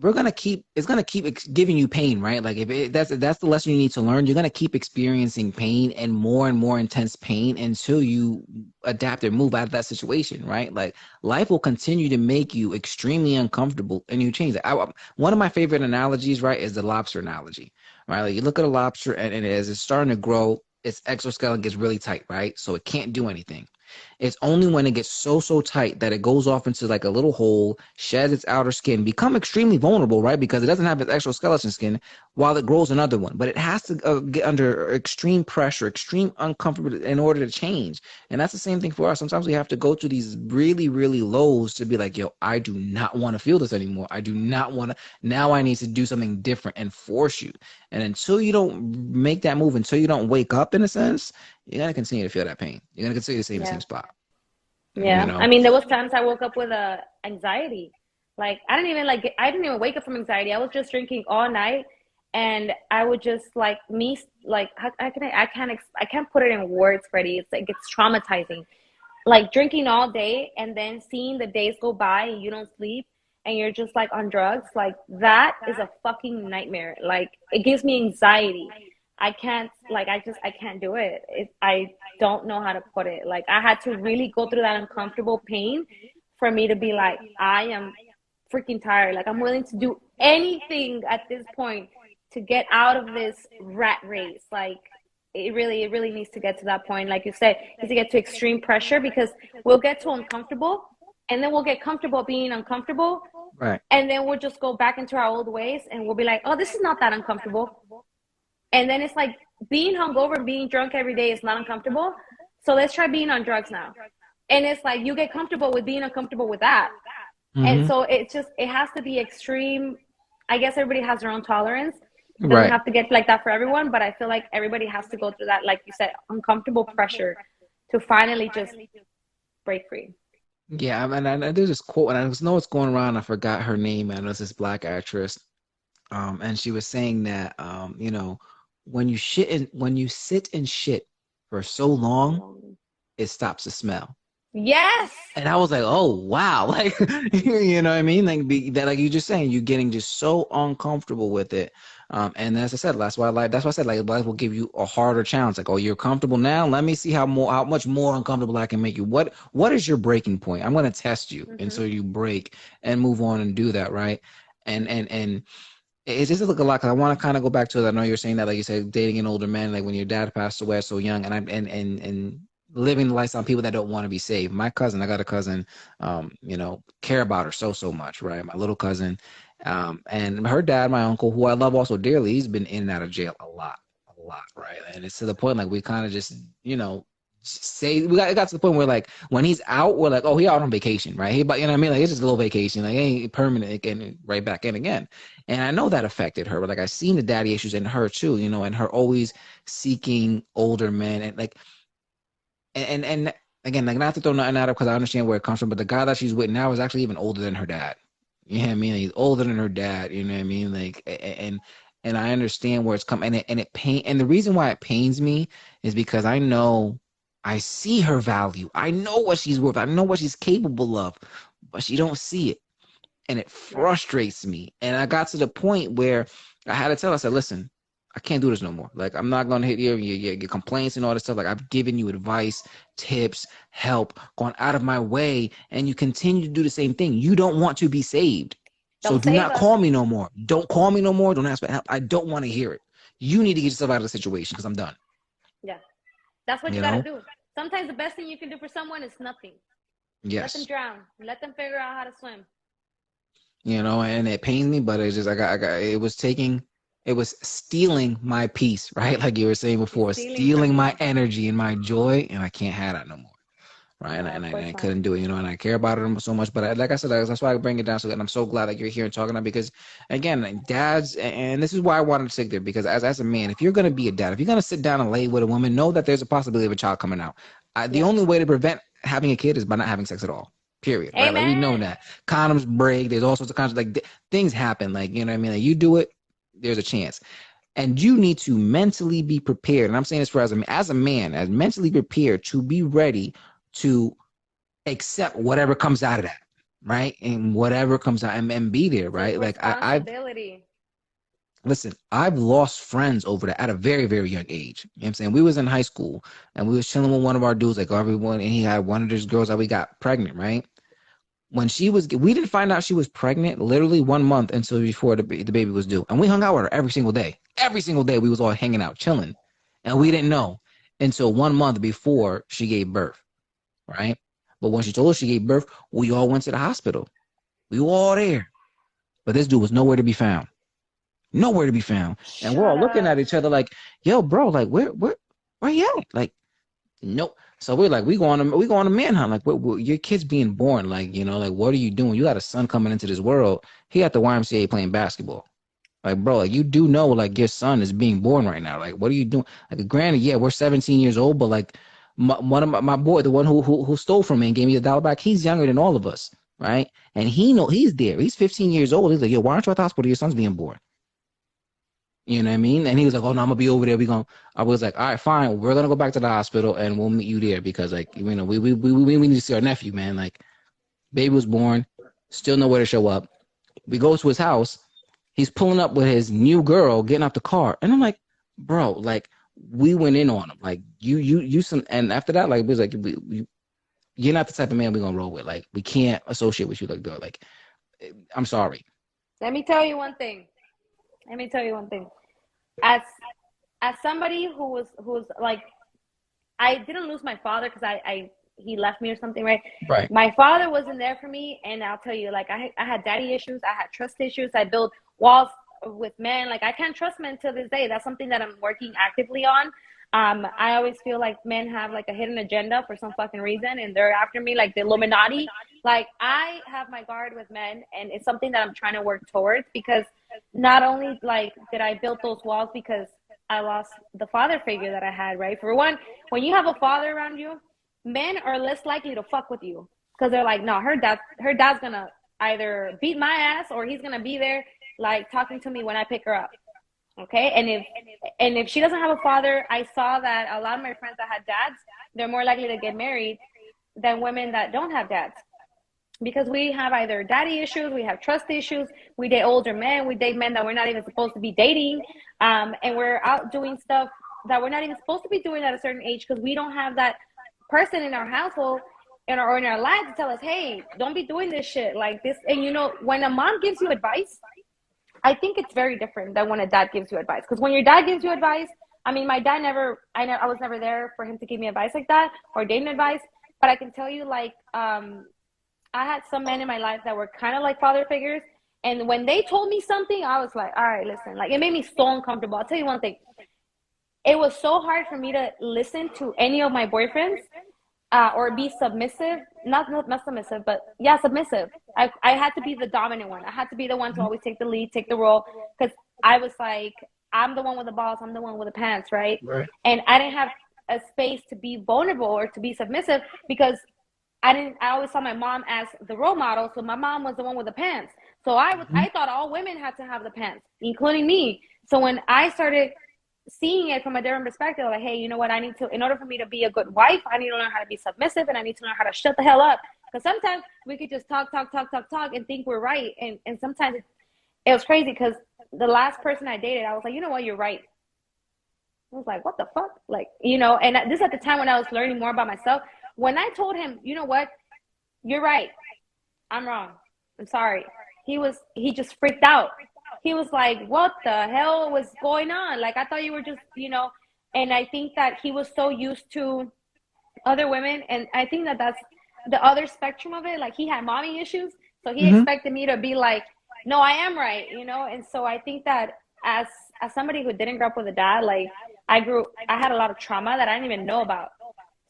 it's gonna keep giving you pain, right? Like that's the lesson you need to learn. You're gonna keep experiencing pain and more intense pain until you adapt and move out of that situation, right? Like life will continue to make you extremely uncomfortable, and you change it. One of my favorite analogies, right, is the lobster analogy, right? Like you look at a lobster, and as it's starting to grow, its exoskeleton gets really tight, right? So it can't do anything. It's only when it gets so tight that it goes off into like a little hole, sheds its outer skin, become extremely vulnerable, right? Because it doesn't have its exoskeleton skin while it grows another one. But it has to get under extreme pressure, extreme uncomfortable in order to change. And that's the same thing for us. Sometimes we have to go to these really, really lows to be like, yo, I do not want to feel this anymore. I do not want to. Now I need to do something different and force you. And until you don't make that move, until you don't wake up in a sense, you're gonna continue to feel that pain. You're gonna continue to stay in the same Yeah. spot. You Yeah. I know? mean, there was times I woke up with anxiety. Like I didn't even wake up from anxiety. I was just drinking all night, and I would just like me like how can I can't put it in words, Freddie. It's like it's traumatizing. Like drinking all day and then seeing the days go by and you don't sleep and you're just like on drugs, like that is a fucking nightmare. Like it gives me anxiety. I can't like I can't do it. I don't know how to put it. Like I had to really go through that uncomfortable pain for me to be like I am freaking tired. Like I'm willing to do anything at this point to get out of this rat race. Like it really needs to get to that point. Like you said, it needs to get to extreme pressure because we'll get to uncomfortable and then we'll get comfortable being uncomfortable. Right. And then we'll just go back into our old ways and we'll be like, oh, this is not that uncomfortable. And then it's like being hungover and being drunk every day is not uncomfortable. So let's try being on drugs now. And it's like you get comfortable with being uncomfortable with that. And Mm-hmm. so it has to be extreme. I guess everybody has their own tolerance. It doesn't Right. have to get like that for everyone, but I feel like everybody has to go through that, like you said, uncomfortable pressure to finally just break free. Yeah, I there's this quote, and I just know it's going around. I forgot her name, and it's this black actress. And she was saying that, when you sit and shit for so long, it stops the smell. Yes. And I was like, oh wow, like you know what I mean? Like that, like you just saying, you're getting just so uncomfortable with it. And as I said, that's why I said like life will give you a harder challenge. Like, oh, you're comfortable now. Let me see how much more uncomfortable I can make you. What is your breaking point? I'm gonna test you Mm-hmm. until you break and move on and do that, right? And it's just like a lot because I want to kind of go back to it. I know you're saying that, like you said, dating an older man, like when your dad passed away so young, and living the lifestyle on people that don't want to be saved. My cousin, I got a cousin, care about her so much, right? My little cousin, and her dad, my uncle, who I love also dearly, he's been in and out of jail a lot, right? And it's to the point like we kind of just, say it got to the point where like when he's out, we're like, oh, he out on vacation, right? But you know what I mean? Like it's just a little vacation, like it ain't permanent, and right back in again. And I know that affected her, but like I seen the daddy issues in her too, and her always seeking older men and like and again, like not to throw nothing at her because I understand where it comes from, but the guy that she's with now is actually even older than her dad. You know what I mean? He's older than her dad. You know what I mean? Like and I understand where it's coming, and the reason why it pains me is because I see her value. I know what she's worth. I know what she's capable of, but she don't see it, and it Right. frustrates me. And I got to the point where I had to tell her, I said, listen, I can't do this no more. Like, I'm not going to hit your complaints and all this stuff. Like, I've given you advice, tips, help, gone out of my way, and you continue to do the same thing. You don't want to be saved. So Don't do save not us. call me no more. Don't call me no more. Don't ask for help. I don't want to hear it. You need to get yourself out of the situation because I'm done. Yeah. That's what you You got to know? do. Sometimes the best thing you can do for someone is nothing. Let them Yes. drown. Let them figure out how to swim. And it pains me, but it's just it was stealing my peace, right? Like you were saying It's before, stealing from stealing my you. energy and my joy, and I can't have that no more, right? And, No, and, of I, and course I not. couldn't do it, and I care about it so much. But like I said, that's why I bring it down. So, and I'm so glad that you're here and talking about because, again, like, dads, and this is why I wanted to sit there because as a man, if you're gonna be a dad, if you're gonna sit down and lay with a woman, know that there's a possibility of a child coming out. The Yeah. only way to prevent having a kid is by not having sex at all. Period. Right? Like we know Amen. that condoms break. There's all sorts of condoms. Like things happen. Like you know what I mean. Like you do it, there's a chance, and you need to mentally be prepared. And I'm saying this for as a man, as mentally prepared to be ready to accept whatever comes out of that, right? And whatever comes out and be there, Take right? Like I've responsibility. listen, I've lost friends over that at a very, very young age. You know what I'm saying? We was in high school and we was chilling with one of our dudes, like everyone, and he had one of those girls that we got pregnant, right? We didn't find out she was pregnant literally 1 month until before the baby was due. And we hung out with her every single day. Every single day we was all hanging out, chilling. And we Wow. didn't know until 1 month before she gave birth. right? But when she told us she gave birth, we all went to the hospital. We were all there. But this dude was nowhere to be found. Nowhere to be found. And we're Shut all looking up. at each other like, yo, bro, like where you at? Like, nope. So we're like, we going to manhunt. Like, your kid's being born. Like, like what are you doing? You got a son coming into this world. He at the YMCA playing basketball. Like, bro, like you do know, like your son is being born right now. Like, what are you doing? Like, granted, yeah, we're 17 years old, but like, one of my boy, the one who stole from me and gave me $1 back, he's younger than all of us, right? And he's there. He's 15 years old. He's like, yo, why aren't you at the hospital? Your son's being born. You know what I mean? And he was like, "Oh no, I'm gonna be over there. We gonna." I was like, "All right, fine. We're gonna go back to the hospital and we'll meet you there because, like, we need to see our nephew, man. Like, baby was born, still nowhere to show up. We go to his house. He's pulling up with his new girl, getting out the car, and I'm like, bro, like, we went in on him. Like, you some. And after that, like, it was like, you're not the type of man we're gonna roll with. Like, we can't associate with you like that. Like, I'm sorry. Let me tell you one thing. Let me tell you one thing. As as somebody who's like, I didn't lose my father because I he left me or something, right? Right. My father wasn't there for me, and I'll tell you, like, I had daddy issues, I had trust issues, I built walls with men. Like, I can't trust men to this day. That's something that I'm working actively on. I always feel like men have like a hidden agenda for some fucking reason, and they're after me like the Illuminati. Like, I have my guard with men, and it's something that I'm trying to work towards because not only like did I build those walls because I lost the father figure that I had, right? For one, when you have a father around you, men are less likely to fuck with you because they're like, no, her dad's gonna either beat my ass or he's gonna be there like talking to me when I pick her up. Okay, and if she doesn't have a father, I saw that a lot of my friends that had dads, they're more likely to get married than women that don't have dads because we have either daddy issues, we have trust issues, we date older men, we date men that we're not even supposed to be dating, and we're out doing stuff that we're not even supposed to be doing at a certain age because we don't have that person in our household or in our lives to tell us, hey, don't be doing this shit like this. And when a mom gives you advice, I think it's very different than when a dad gives you advice. Because when your dad gives you advice, I mean, my dad I was never there for him to give me advice like that or dating advice. But I can tell you, like, I had some men in my life that were kind of like father figures. And when they told me something, I was like, all right, listen, like, it made me so uncomfortable. I'll tell you one thing. It was so hard for me to listen to any of my boyfriends or be submissive. Not submissive, but yeah, submissive. I had to be the dominant one. I had to be the one to always take the lead, take the role, because I was like, I'm the one with the balls, I'm the one with the pants, right? Right. And I didn't have a space to be vulnerable or to be submissive because I always saw my mom as the role model, so my mom was the one with the pants. So Mhm. I thought all women had to have the pants, including me. So when I started seeing it from a different perspective, like, hey, you know what, I need to, in order for me to be a good wife, I need to learn how to be submissive, and I need to learn how to shut the hell up. Because sometimes we could just talk and think we're right, and sometimes it was crazy because the last person I dated, I was like, you know what, you're right. I was like, what the fuck? Like, and this at the time when I was learning more about myself. When I told him, you know what, you're right, I'm wrong, I'm sorry, he just freaked out. He was like, what the hell was going on? Like, I thought you were just, and I think that he was so used to other women. And I think that that's the other spectrum of it. Like, he had mommy issues. So he Mhm. expected me to be like, no, I am right, And so I think that as somebody who didn't grow up with a dad, like, I had a lot of trauma that I didn't even know about.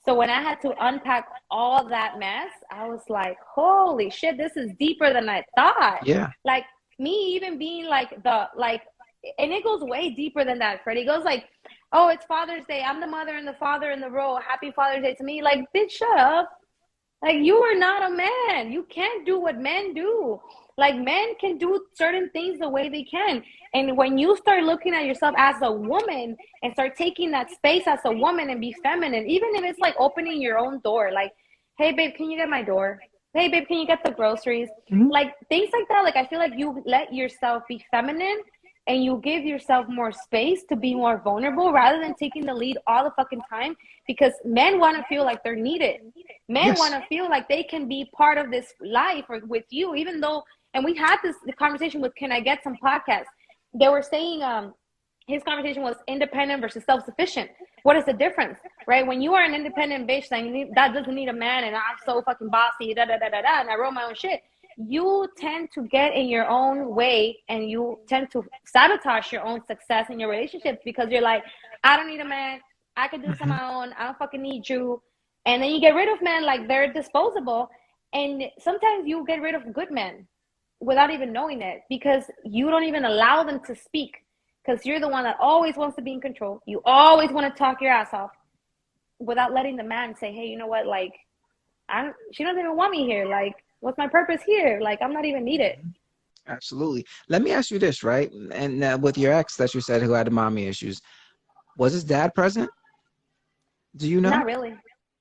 So when I had to unpack all that mess, I was like, holy shit, this is deeper than I thought. Yeah. Like, me even being like and it goes way deeper than that, Freddie. It goes like, oh, it's Father's Day. I'm the mother and the father in the role. Happy Father's Day to me. Like, bitch, shut up. Like, you are not a man. You can't do what men do. Like, men can do certain things the way they can. And when you start looking at yourself as a woman and start taking that space as a woman and be feminine, even if it's like opening your own door, like, hey, babe, can you get my door? Hey, babe, can you get the groceries? Mhm. Like, things like that. Like, I feel like you let yourself be feminine and you give yourself more space to be more vulnerable rather than taking the lead all the fucking time because men want to feel like they're needed. Men want Yes. to feel like they can be part of this life or with you, even though, and we had this the conversation with Can I Get Some Podcasts. They were saying, his conversation was independent versus self-sufficient. What is the difference, right? When you are an independent bitch saying that doesn't need a man and I'm so fucking bossy, da da da da da, and I wrote my own shit, you tend to get in your own way and you tend to sabotage your own success in your relationships because you're like, I don't need a man. I can do this on Hmm. my own. I don't fucking need you. And then you get rid of men like they're disposable. And sometimes you get rid of good men without even knowing it because you don't even allow them to speak because you're the one that always wants to be in control. You always want to talk your ass off without letting the man say, hey, you know what? Like, she doesn't even want me here. Like, what's my purpose here? Like, I'm not even needed. Absolutely. Let me ask you this, right? And with your ex that you said who had the mommy issues, was his dad present? Do you know? Not really.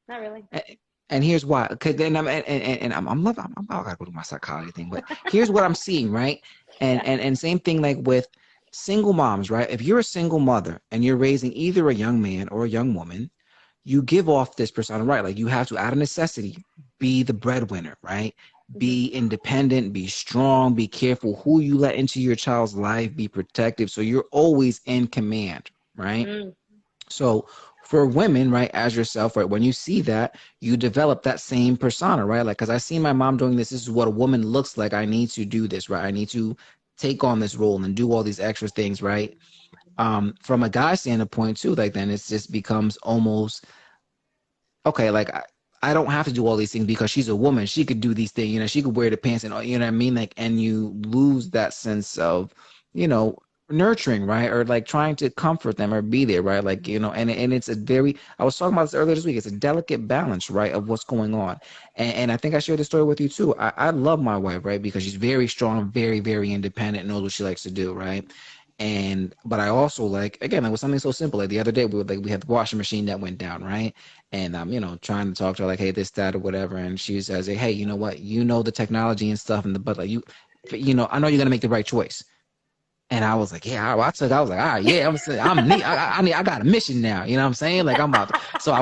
Not really. A- And here's why. Okay, then I'm loving. I gotta go to my psychology thing, but here's what I'm seeing, right? Yeah. And same thing like with single moms, right? If you're a single mother and you're raising either a young man or a young woman, you give off this persona, right? Like you have to, out of necessity, be the breadwinner, right? Mm-hmm. Be independent, be strong, be careful who you let into your child's life, be protective. So you're always in command, right? Mm. So for women, right, as yourself, right, when you see that, you develop that same persona, right? Like, because I see my mom doing this. This is what a woman looks like. I need to do this, right? I need to take on this role and do all these extra things, right? From a guy standpoint too, like then it just becomes almost okay, like I don't have to do all these things because she's a woman. She could do these things, you know, she could wear the pants and you know what I mean? Like, and you lose that sense of, you know, nurturing, right? Or like trying to comfort them or be there, right? Like, you know, and it's a very I was talking about this earlier this week. It's a delicate balance, right, of what's going on. And I think I shared this story with you too. I love my wife, right? Because she's very strong, very, very independent, knows what she likes to do, right? And but I also like again, it was something so simple. Like the other day, we had the washing machine that went down, right? And I'm, you know, trying to talk to her like, hey, this, that, or whatever. And she says, hey, you know what? You know the technology and stuff, and but like you know, I know you're gonna make the right choice. And I was like, yeah, I was like, all right, yeah, I'm neat. I got a mission now. You know what I'm saying? Like I'm about to, so I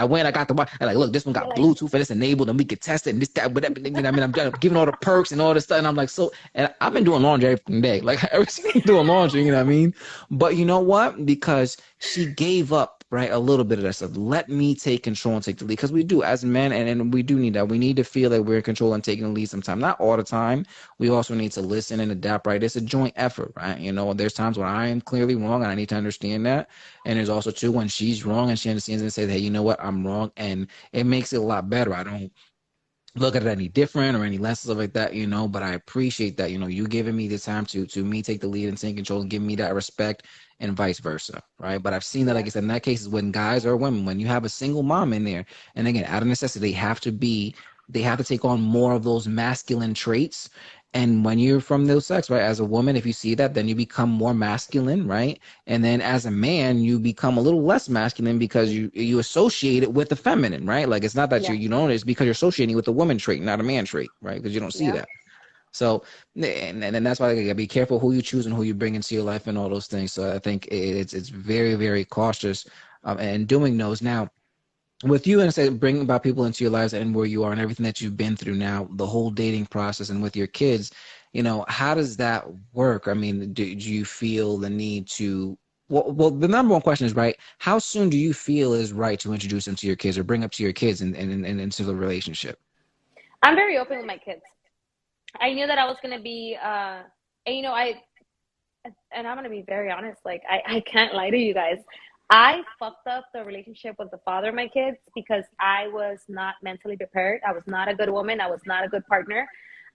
went, I got the, and like, look, this one You're got like, Bluetooth and it's enabled and we could test it and this, that, whatever. You know what I mean? I'm giving all the perks and all this stuff. And I'm like, so, and I've been doing laundry every day. Like every single doing laundry, you know what I mean? But you know what? Because she gave up, right, a little bit of that stuff. Let me take control and take the lead. Because we do as men, and we do need that. We need to feel that we're in control and taking the lead sometimes. Not all the time, we also need to listen and adapt, right? It's a joint effort, right? You know, there's times when I am clearly wrong and I need to understand that. And there's also too when she's wrong and she understands and says, hey, you know what, I'm wrong. And it makes it a lot better. I don't look at it any different or any less stuff like that, you know, but I appreciate that, you know, you giving me the time to me take the lead and take control and give me that respect and vice versa, right? But I've seen that, like yeah, I said, in that case is when guys or women, when you have a single mom in there, and again, out of necessity, they have to take on more of those masculine traits. And when you're from those sex, right, as a woman, if you see that, then you become more masculine, right? And then as a man, you become a little less masculine because you associate it with the feminine, right? Like it's not that yeah, you know it's because you're associating with a woman trait, not a man trait, right? Because you don't see yeah, that. So and that's why you gotta be careful who you choose and who you bring into your life and all those things. So I think it's very very cautious and doing those now with you and say bringing about people into your lives and where you are and everything that you've been through now, the whole dating process and with your kids, you know, how does that work? I mean, do you feel the need to well, the number one question is right. How soon do you feel is right to introduce them to your kids or bring up to your kids and into the relationship? I'm very open with my kids. I knew that I was gonna be, and and I'm gonna be very honest. Like, I can't lie to you guys. I fucked up the relationship with the father of my kids because I was not mentally prepared. I was not a good woman. I was not a good partner.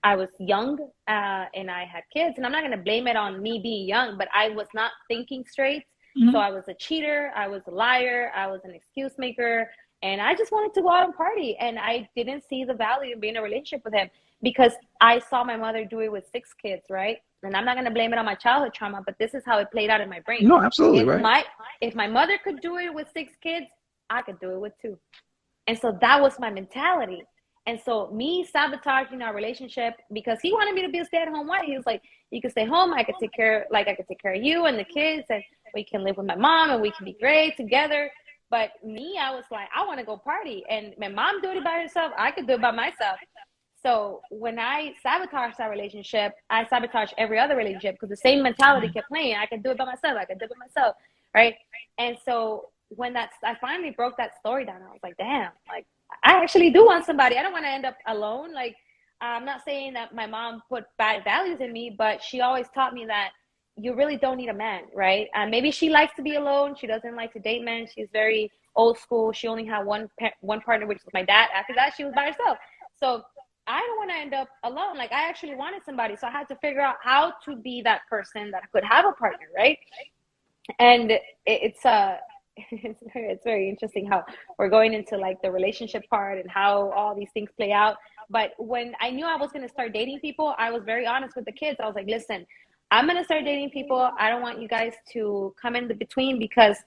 I was young, and I had kids, and I'm not gonna blame it on me being young, but I was not thinking straight. So Mhm. I was a cheater. I was a liar. I was an excuse maker, and I just wanted to go out and party. And I didn't see the value in being in a relationship with him because I saw my mother do it with six kids, right? And I'm not gonna blame it on my childhood trauma, but this is how it played out in my brain. No, absolutely If right. my if my mother could do it with six kids, I could do it with two. And so that was my mentality. And so me sabotaging our relationship because he wanted me to be a stay-at-home wife. He was like, you can stay home, I could take care of you and the kids, and we can live with my mom and we can be great together. But me, I was like, I want to go party. And my mom do it by herself, I could do it by myself. So when I sabotaged that relationship, I sabotaged every other relationship because the same mentality kept playing. I can do it by myself. I can do it by myself, right? And so when I finally broke that story down, I was like, damn, like I actually do want somebody. I don't want to end up alone. Like I'm not saying that my mom put bad values in me, but she always taught me that you really don't need a man, right? Maybe she likes to be alone. She doesn't like to date men. She's very old school. She only had one partner, which was my dad. After that, she was by herself. So I don't want to end up alone. Like I actually wanted somebody, so I had to figure out how to be that person that could have a partner, right? And it's it's very interesting how we're going into like the relationship part and how all these things play out. But when I knew I was going to start dating people, I was very honest with the kids. I was like, listen, I'm going to start dating people. I don't want you guys to come in the between because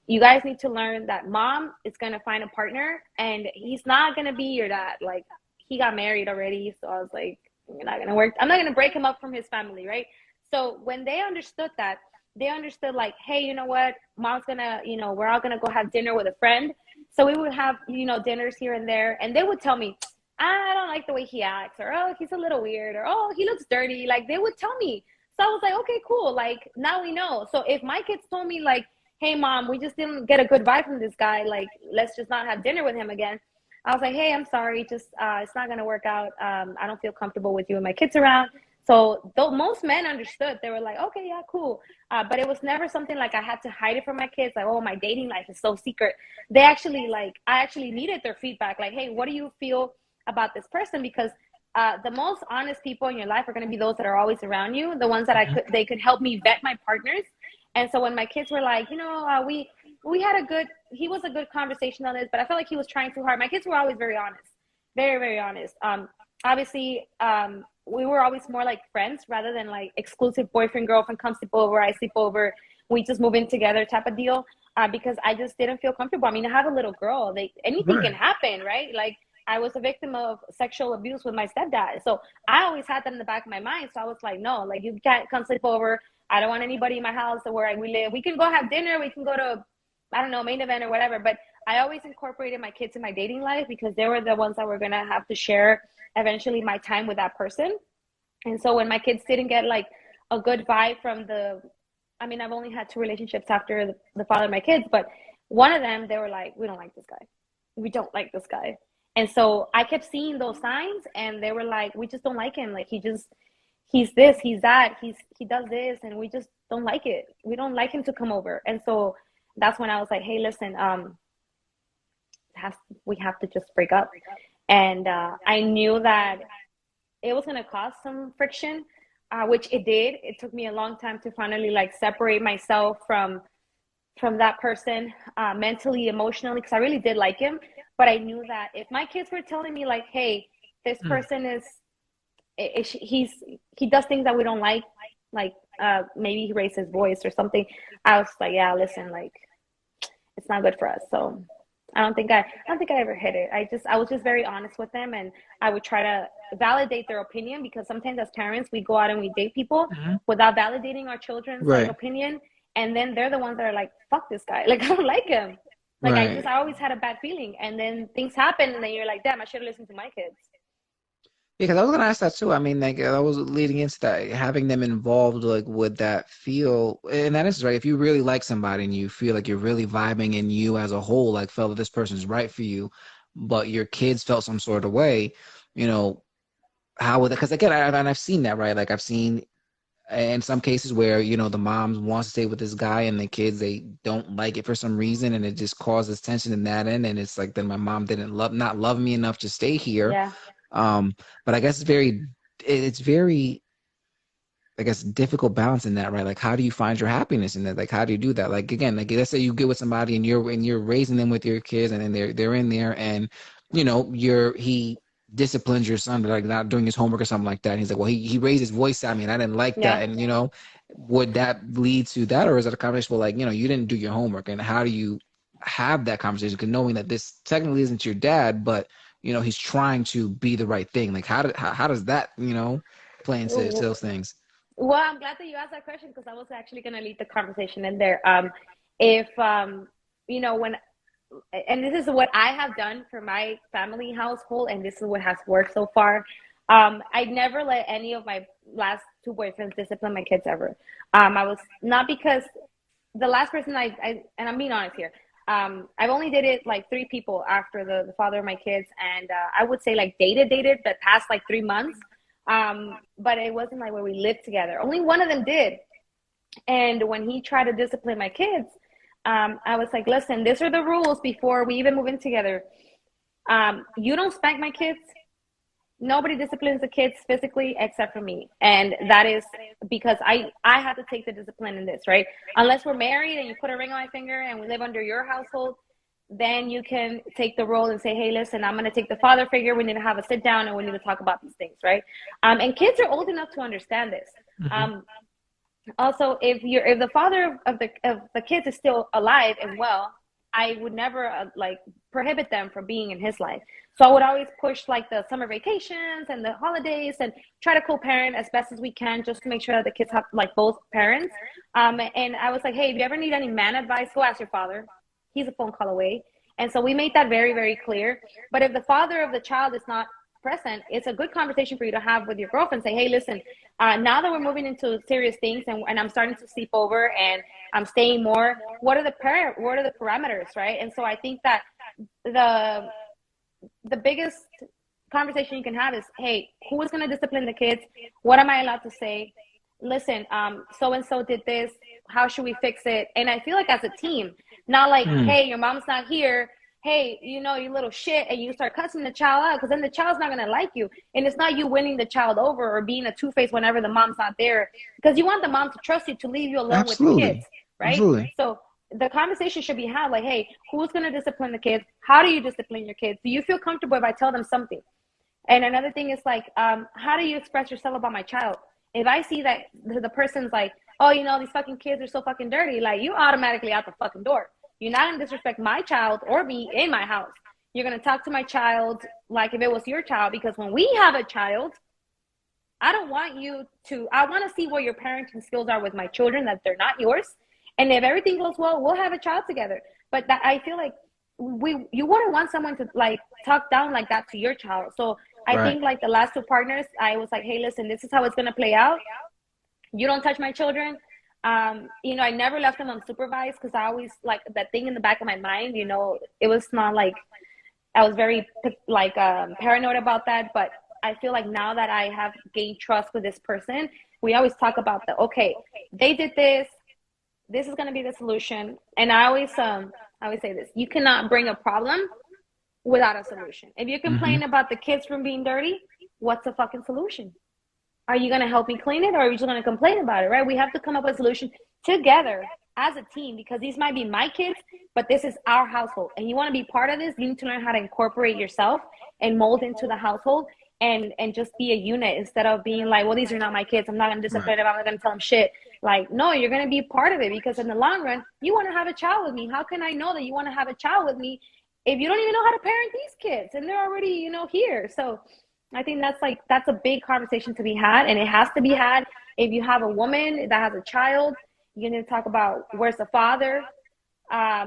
you guys need to learn that mom is going to find a partner and he's not going to be your dad. Like he got married already. So I was like, you're not going to work. I'm not going to break him up from his family. Right. So when they understood that, they understood like, hey, you know what? Mom's gonna, we're all gonna go have dinner with a friend. So we would have, dinners here and there. And they would tell me, I don't like the way he acts, or oh, he's a little weird, or oh, he looks dirty. Like they would tell me. So I was like, okay, cool. Like now we know. So if my kids told me like, hey mom, we just didn't get a good vibe from this guy, like let's just not have dinner with him again. I was like, hey, I'm sorry, just it's not gonna work out. I don't feel comfortable with you and my kids around. So though most men understood, they were like, okay, yeah, cool. But it was never something like I had to hide it from my kids. Like, oh, my dating life is so secret. They actually I actually needed their feedback. Like, hey, what do you feel about this person? Because the most honest people in your life are going to be those that are always around you. The ones that they could help me vet my partners. And so when my kids were like, we had he was a good conversation on this, but I felt like he was trying too hard. My kids were always very honest, very, very honest. Obviously, we were always more like friends rather than like exclusive boyfriend girlfriend come sleep over, I sleep over, we just move in together type of deal. Because I just didn't feel comfortable. I mean, I have a little girl. Anything can Right. happen, right? Like I was a victim of sexual abuse with my stepdad, so I always had that in the back of my mind. So I was like, no, like you can't come sleep over. I don't want anybody in my house or where we live. We can go have dinner. We can go to, I don't know, main event or whatever. But I always incorporated my kids in my dating life because they were the ones that were gonna have to share eventually my time with that person. And so when my kids didn't get like a good vibe from I mean, I've only had two relationships after the father of my kids, but one of them, they were like, we don't like this guy. We don't like this guy. And so I kept seeing those signs and they were like, we just don't like him. Like he's this, he's that, he does this, and we just don't like it. We don't like him to come over. And so that's when I was like, hey, listen, has we have to just break up. And I knew that it was going to cause some friction, which it did. It took me a long time to finally like separate myself from that person, mentally, emotionally, because I really did like him. But I knew that if my kids were telling me like, hey, this Mm. person he does things that we don't like maybe he raised his voice or something, I was like, yeah, listen, like it's not good for us. So I don't think I ever hit it. I was just very honest with them, and I would try to validate their opinion because sometimes as parents we go out and we date people Mhm. without validating our children's like Right. opinion, and then they're the ones that are like, fuck this guy. Like I don't like him. Like Right. I always had a bad feeling, and then things happen, and then you're like, damn, I should have listened to my kids. Because I was gonna ask that too. I mean, like I was leading into that, having them involved, like with that feel, and that is right. If you really like somebody and you feel like you're really vibing, and you as a whole like felt that this person's right for you, but your kids felt some sort of way, you know, how would? Because again, and I've seen that, right? Like I've seen in some cases where the moms want to stay with this guy and the kids they don't like it for some reason, and it just causes tension in that end, and it's like then my mom didn't not love me enough to stay here. Yeah. um but I guess it's very, I guess, difficult balance in that, right? Like, how do you find your happiness in that? Like, how do you do that? Like, again, like, let's say you get with somebody and you're raising them with your kids, and then they're in there, and he disciplines your son, like not doing his homework or something like that. And he's like, well, he raised his voice at me, and I didn't like Yeah. that. And would that lead to that, or is it a conversation where, like, you didn't do your homework, and how do you have that conversation? Because knowing that this technically isn't your dad, but he's trying to be the right thing. Like, how does that play into those things? Well, I'm glad that you asked that question because I was actually going to lead the conversation in there. If when and this is what I have done for my family household, and this is what has worked so far. I never let any of my last two boyfriends discipline my kids ever. I was not because the last person and I'm being honest here. I've only dated like three people after the father of my kids, and I would say like dated, but past like 3 months. But it wasn't like where we lived together. Only one of them did, and when he tried to discipline my kids, I was like, listen, these are the rules before we even move in together. You don't spank my kids. Nobody disciplines the kids physically except for me. And that is because I have to take the discipline in this, right? Unless we're married and you put a ring on my finger and we live under your household, then you can take the role and say, hey, listen, I'm going to take the father figure. We need to have a sit down and we need to talk about these things, right? And kids are old enough to understand this. Hmm. Also, if the father of the kids is still alive and well, I would never like prohibit them from being in his life. So I would always push like the summer vacations and the holidays and try to co-parent as best as we can just to make sure that the kids have like both parents. And I was like, hey, if you ever need any man advice, go ask your father. He's a phone call away. And so we made that very, very clear. But if the father of the child is not present, it's a good conversation for you to have with your girlfriend. Say, hey, listen, now that we're moving into serious things and I'm starting to sleep over and I'm staying more, what are the parameters, right? And so I think that the the biggest conversation you can have is, hey, who is going to discipline the kids? What am I allowed to say? Listen, so and so did this. How should we fix it? And I feel like as a team, not like, Mm, hey, your mom's not here. Hey, you little shit, and you start cussing the child out because then the child's not gonna like you, and it's not you winning the child over or being a two-face whenever the mom's not there, because you want the mom to trust you to leave you alone with the kids, absolutely. right? Absolutely. So the conversation should be had like, hey, who's gonna discipline the kids? How do you discipline your kids? Do you feel comfortable if I tell them something? And another thing is like, how do you express yourself about my child? If I see that the person's like, oh, these fucking kids are so fucking dirty, like you automatically out the fucking door. You're not gonna disrespect my child or me in my house. You're gonna talk to my child like if it was your child, because when we have a child, I don't want you to. I want to see what your parenting skills are with my children, that they're not yours. And if everything goes well, we'll have a child together. But that I feel like you wouldn't want someone to like talk down like that to your child. So I Right. think like the last two partners, I was like, hey, listen, this is how it's gonna play out. You don't touch my children. I never left them unsupervised because I always like that thing in the back of my mind. It was not like I was very like paranoid about that, but I feel like now that I have gained trust with this person, we always talk about the okay, they did this. This is going to be the solution, and I always say this: you cannot bring a problem without a solution. If you Hmm. complain about the kids from being dirty, what's the fucking solution? Are you going to help me clean it, or are you just going to complain about it? Right? We have to come up with a solution together as a team, because these might be my kids, but this is our household, and you want to be part of this. You need to learn how to incorporate yourself and mold into the household, and just be a unit instead of being like, well, these are not my kids. I'm not going to Right. discipline them. I'm not going to tell them shit. Like, no, you're going to be part of it, because in the long run, you want to have a child with me. How can I know that you want to have a child with me if you don't even know how to parent these kids and they're already, here? So I think that's a big conversation to be had, and it has to be had. If you have a woman that has a child, you need to talk about where's the father.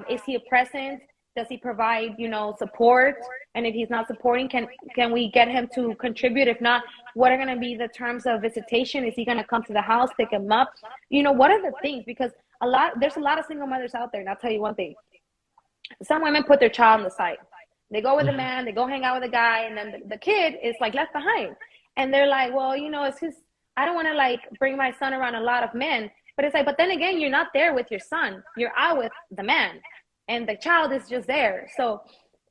Is he a present? Does he provide, support? And if he's not supporting, can we get him to contribute? If not, what are going to be the terms of visitation? Is he going to come to the house, pick him up? What are the things? Because there's a lot of single mothers out there, and I'll tell you one thing: some women put their child on the side. They go with a Hmm. man, they go hang out with a guy, and then the kid is like left behind. And they're like, well, it's his. I don't want to like bring my son around a lot of men. But it's like, but then again, you're not there with your son. You're out with the man, and the child is just there. So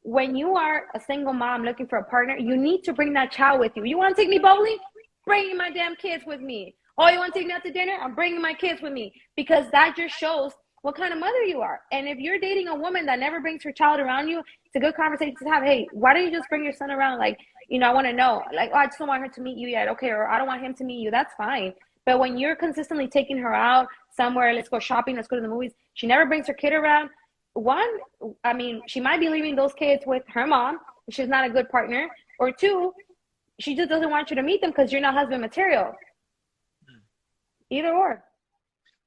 when you are a single mom looking for a partner, you need to bring that child with you. You want to take me bowling? Bringing my damn kids with me. Oh, you want to take me out to dinner? I'm bringing my kids with me, because that just shows what kind of mother you are. And if you're dating a woman that never brings her child around you, it's a good conversation to have. Hey, why don't you just bring your son around? Like, I want to know. Like, oh, I just don't want her to meet you yet. Okay, or I don't want him to meet you. That's fine. But when you're consistently taking her out somewhere, let's go shopping, let's go to the movies, she never brings her kid around. One, I mean, she might be leaving those kids with her mom. She's not a good partner. Or two, she just doesn't want you to meet them because you're not husband material. Either or.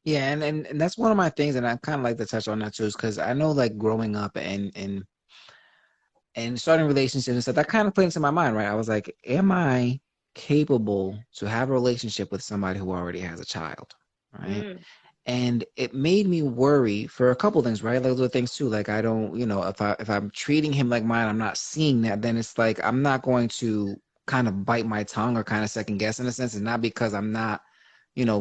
Yeah, and that's one of my things, and I kind of like to touch on that too, is because I know like growing up and starting relationships and stuff, that kind of played into my mind, right? I was like, am I capable to have a relationship with somebody who already has a child, right? Mm, And it made me worry for a couple things, right? Like little things too. Like I don't, if I'm treating him like mine, I'm not seeing that, then it's like I'm not going to kind of bite my tongue or kind of second guess in a sense. And not because I'm not,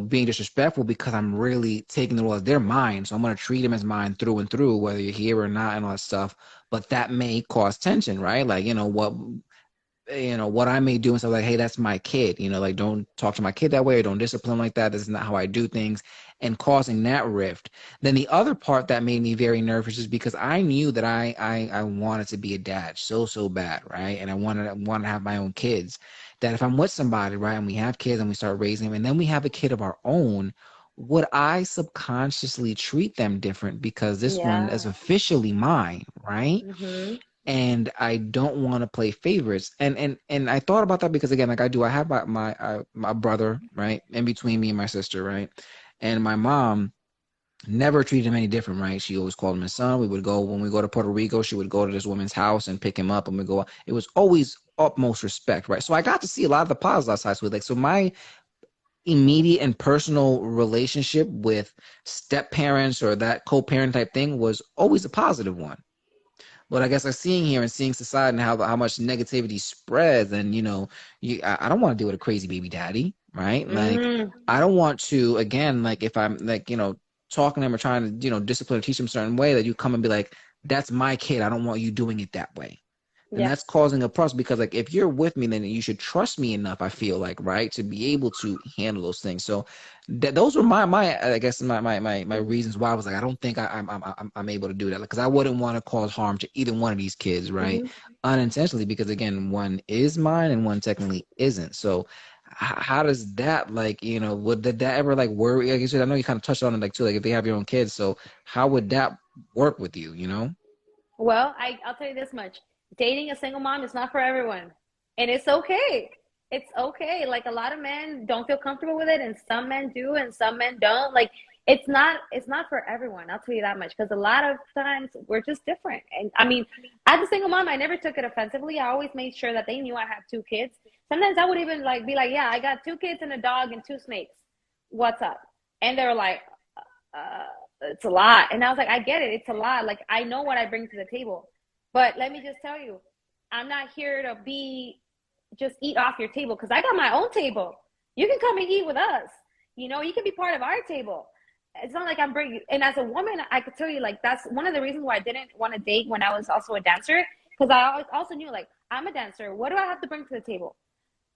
being disrespectful, because I'm really taking the role as they're mine. So I'm gonna treat him as mine through and through, whether you're here or not and all that stuff. But that may cause tension, right? Like, what I may do and stuff like, hey, that's my kid, like don't talk to my kid that way or don't discipline like that. This is not how I do things, and causing that rift. Then the other part that made me very nervous is because I knew that I wanted to be a dad so bad, right? And I wanted to have my own kids. That if I'm with somebody, right, and we have kids and we start raising them, and then we have a kid of our own, would I subconsciously treat them different because this one is yeah. officially mine, right? Hmm. And I don't want to play favorites. And I thought about that because again, like I have my brother right in between me and my sister, right, and my mom never treated him any different, right? She always called him his son. We would go when we go to Puerto Rico. She would go to this woman's house and pick him up, and we go. It was always utmost respect, right? So I got to see a lot of the positives outside. So like, so my immediate and personal relationship with step parents or that co-parent type thing was always a positive one. But I guess I'm seeing here and seeing society and how much negativity spreads, and I don't want to deal with a crazy baby daddy, right? Like Mm, I don't want to again, like if I'm like talking to him or trying to discipline or teach him a certain way, that you come and be like, that's my kid. I don't want you doing it that way. Then yes. that's causing a problem because like if you're with me, then you should trust me enough, I feel like, right, to be able to handle those things. So those were my I guess my reasons why I was like, I don't think I'm able to do that because I wouldn't want to cause harm to either one of these kids, right, Hmm. unintentionally, because again, one is mine and one technically isn't. So how does that, like, would that ever like worry, like you said, I know you kind of touched on it like too, like if they have your own kids, so how would that work with you? Well, I'll tell you this much. Dating a single mom is not for everyone. And it's okay. It's okay. Like a lot of men don't feel comfortable with it and some men do and some men don't. Like it's not for everyone. I'll tell you that much because a lot of times we're just different. And I mean, as a single mom, I never took it offensively. I always made sure that they knew I had two kids. Sometimes I would even like be like, "Yeah, I got two kids and a dog and two snakes. What's up?" And they were like, uh, it's a lot. And I was like, I get it. It's a lot. Like, I know what I bring to the table. But let me just tell you, I'm not here to be just eat off your table because I got my own table. You can come and eat with us. You can be part of our table. It's not like I'm bringing, and as a woman, I could tell you, like, that's one of the reasons why I didn't want to date when I was also a dancer because I also knew, like, I'm a dancer. What do I have to bring to the table?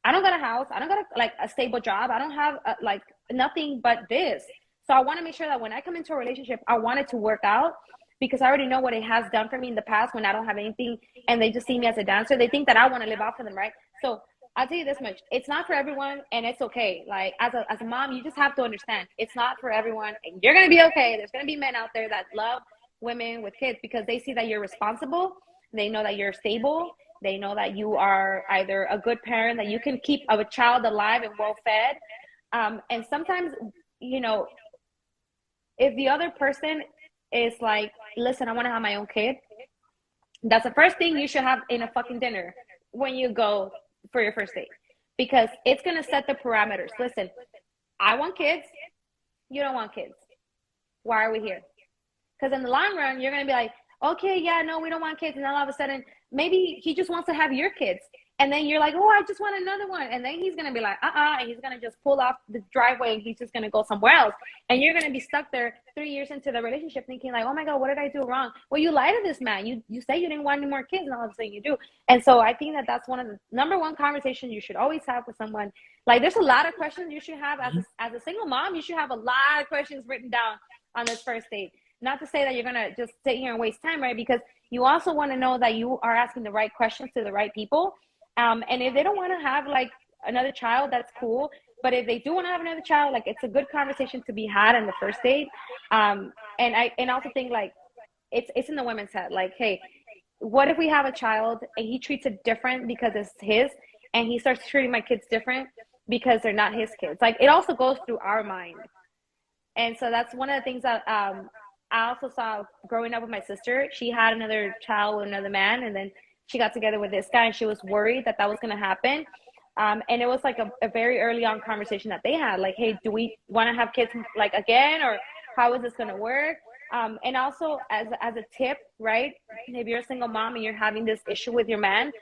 I don't got a house. I don't got like a stable job. I don't have like nothing but this. So I want to make sure that when I come into a relationship, I want it to work out because I already know what it has done for me in the past when I don't have anything and they just see me as a dancer. They think that I want to live off for them, right? So I'll tell you this much: it's not for everyone, and it's okay. Like as a mom, you just have to understand it's not for everyone, and you're gonna be okay. There's gonna be men out there that love women with kids because they see that you're responsible. They know that you're stable. They know that you are either a good parent, that you can keep a child alive and well fed. And sometimes, you know, if the other person is like, listen, I want to have my own kid, that's the first thing you should have in a fucking dinner when you go for your first date. Because it's going to set the parameters. Listen, I want kids. You don't want kids. Why are we here? Because in the long run, you're going to be like, okay, yeah, no, we don't want kids. And then all of a sudden, maybe he just wants to have your kids. And then you're like, oh, I just want another one. And then he's going to be like, and he's going to just pull off the driveway and he's just going to go somewhere else. And you're going to be stuck there 3 years into the relationship thinking like, oh my God, what did I do wrong? Well, you lied to this man. You say you didn't want any more kids and all of a sudden you do. And so I think that that's one of the number one conversations you should always have with someone. Like there's a lot of questions you should have as a single mom. You should have a lot of questions written down on this first date. Not to say that you're going to just sit here and waste time, right? Because you also want to know that you are asking the right questions to the right people. And if they don't want to have like another child, that's cool. But if they do want to have another child, like it's a good conversation to be had in the first date. And also think like it's in the women's head. Like, hey, what if we have a child and he treats it different because it's his, and he starts treating my kids different because they're not his kids? Like it also goes through our mind. And so that's one of the things that I also saw growing up with my sister. She had another child with another man, and then she got together with this guy, and she was worried that that was going to happen. And it was like a very early on conversation that they had, like, hey, do we want to have kids like again, or how is this going to work? And also as a tip, right? If you're a single mom and you're having this issue with your man,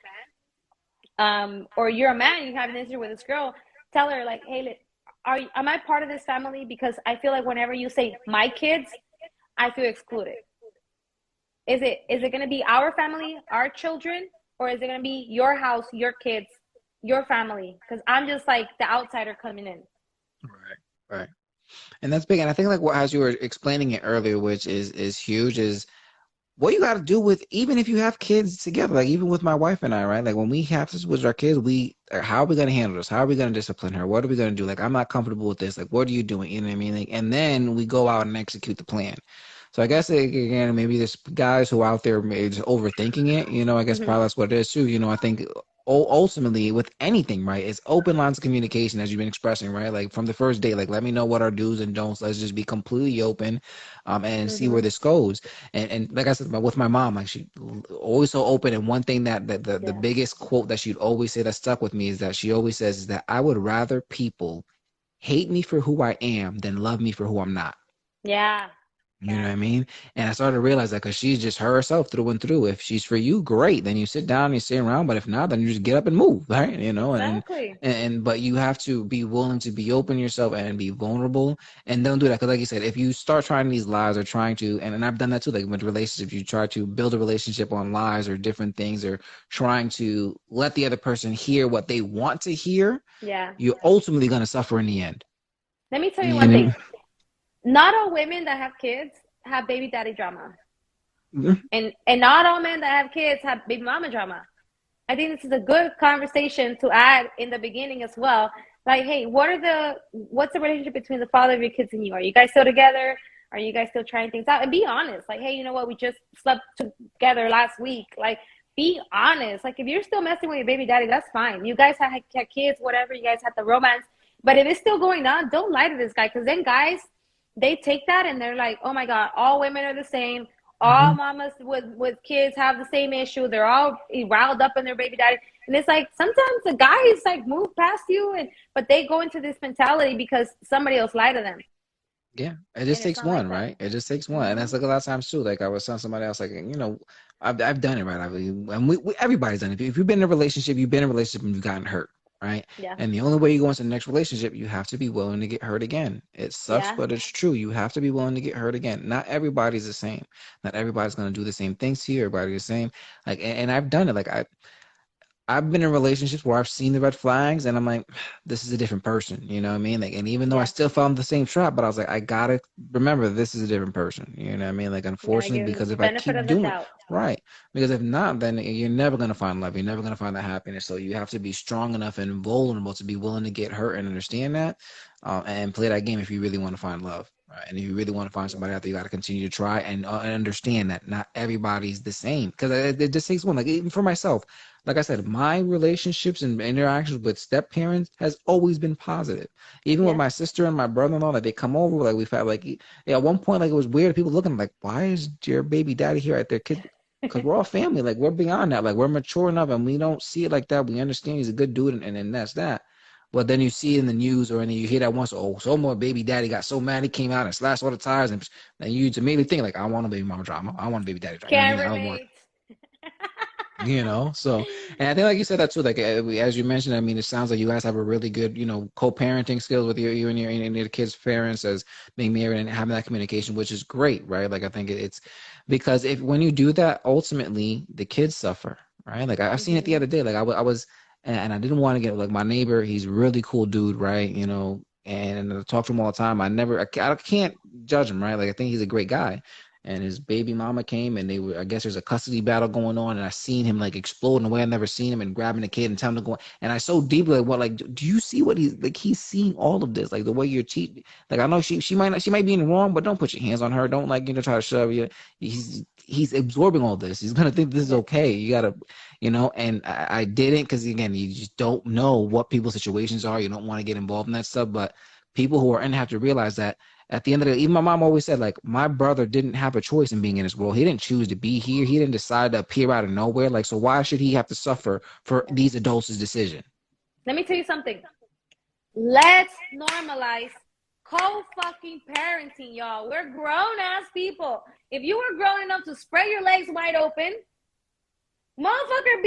or you're a man, you have an issue with this girl, tell her like, hey, am I part of this family? Because I feel like whenever you say my kids, I feel excluded. Is it going to be our family, our children, or is it going to be your house, your kids, your family? Because I'm just like the outsider coming in. Right. Right. And that's big. And I think like what as you were explaining it earlier, which is huge, is what you got to do with even if you have kids together, like even with my wife and I, right? Like when we have this with our kids, how are we going to handle this? How are we going to discipline her? What are we going to do? Like I'm not comfortable with this. Like what are you doing? You know what I mean? Like, and then we go out and execute the plan. So I guess like, again, maybe there's guys who are out there maybe just overthinking it. You know, I guess Mm-hmm. probably that's what it is too. You know, I think ultimately with anything, right, it's open lines of communication as you've been expressing, right? Like from the first day, like let me know what our do's and don'ts. Let's just be completely open, and see where Mm-hmm. this goes. And like I said, with my mom, like she always so open. And one thing that the Yeah. biggest quote that she'd always say that stuck with me is that she always says is that I would rather people hate me for who I am than love me for who I'm not. Yeah. You know what I Facts. mean? And I started to realize that because she's just herself through and through. If she's for you, great. Then you sit down and you sit around. But if not, then you just get up and move, right? You know, Exactly. and but you have to be willing to be open yourself and be vulnerable, and don't do that. Because like you said, if you start trying these lies or trying to, and I've done that too, like with relationships, you try to build a relationship on lies or different things, or trying to let the other person hear what they want to hear, Yeah. you're ultimately going to suffer in the end. Let me tell you You one thing. know? Not all women that have kids have baby daddy drama. Mhm. And not all men that have kids have baby mama drama. I think this is a good conversation to add in the beginning as well. Like, hey, what's the relationship between the father of your kids and you? Are you guys still together? Are you guys still trying things out? And be honest. Like, hey, you know what? We just slept together last week. Like, be honest. Like, if you're still messing with your baby daddy, that's fine. You guys had kids, whatever. You guys had the romance. But if it's still going on, don't lie to this guy. Because then guys, they take that and they're like, oh my God, all women are the same. All Mhm. mamas with kids have the same issue. They're all riled up in their baby daddy. And it's like sometimes the guys like move past you and but they go into this mentality because somebody else lied to them. Yeah, it And just it's takes not one, like that. right? It just takes one, and Mm-hmm. that's like a lot of times too. Like I was telling somebody else, like I've done it, right? And we everybody's done it. If you've been in a relationship, you've been in a relationship and you've gotten hurt, right? Yeah. And the only way you go into the next relationship, you have to be willing to get hurt again. It sucks, Yeah. but it's true. You have to be willing to get hurt again. Not everybody's the same. Not everybody's gonna do the same things to you. Everybody's the same. Like, and I've done it. Like I've been in relationships where I've seen the red flags and I'm like, this is a different person. You know what I mean? Like, and even though I Yeah. still found the same trap, but I was like, I gotta remember this is a different person. You know what I mean? Like, You gotta unfortunately, give them because the if I benefit keep of the doing doubt. right, because if not, then you're never gonna find love. You're never gonna find that happiness. So you have to be strong enough and vulnerable to be willing to get hurt and understand that, and play that game if you really want to find love. Right. And if you really want to find Yeah. somebody out there, you got to continue to try and understand that not everybody's the same. Because it just takes one. Like even for myself, like I said, my relationships and interactions with step parents has always been positive. Even with Yeah. my sister and my brother-in-law, like they come over, like we've had like yeah, at one point, like it was weird. People looking like, why is your baby daddy here at their kid? Because we're all family. Like we're beyond that. Like we're mature enough, and we don't see it like that. We understand he's a good dude, and then that's that. But then you see in the news, or and you hear that once, oh, so more baby daddy got so mad he came out and slashed all the tires, and then you immediately think like, I want a baby mama drama. I want a baby daddy drama. You know what I Can't mean? Like, I don't want relate. so and I think like you said that too, like as you mentioned, I mean it sounds like you guys have a really good co-parenting skills with you and your kids parents as being married and having that communication, which is great, right? Like I think it's because if when you do that, ultimately the kids suffer, right? Like I've seen it the Mm-hmm. other day, like I was and I didn't want to get like my neighbor, he's a really cool dude, right? And I talk to him all the time. I can't judge him, right? Like I think he's a great guy, and his baby mama came and I guess there's a custody battle going on, and I seen him like explode in a way I never seen him and grabbing the kid and telling him to go, and I so deeply like, what, like, do you see what he's seeing all of this, like the way you're cheating, like I know she might not, she might be in the wrong, but don't put your hands on her, don't like try to shove you. He's absorbing all this, he's gonna think this is Yeah. okay, you gotta, and I didn't, because again, you just don't know what people's situations are, you don't want to get involved in that stuff, but people who are in have to realize that At the end of the day, even my mom always said, like, my brother didn't have a choice in being in this world. He didn't choose to be here. He didn't decide to appear out of nowhere. Like, so why should he have to suffer for Yeah. these adults' decision? Let me tell you something. Let's normalize co-fucking parenting, y'all. We're grown ass people. If you were grown enough to spread your legs wide open, motherfucker,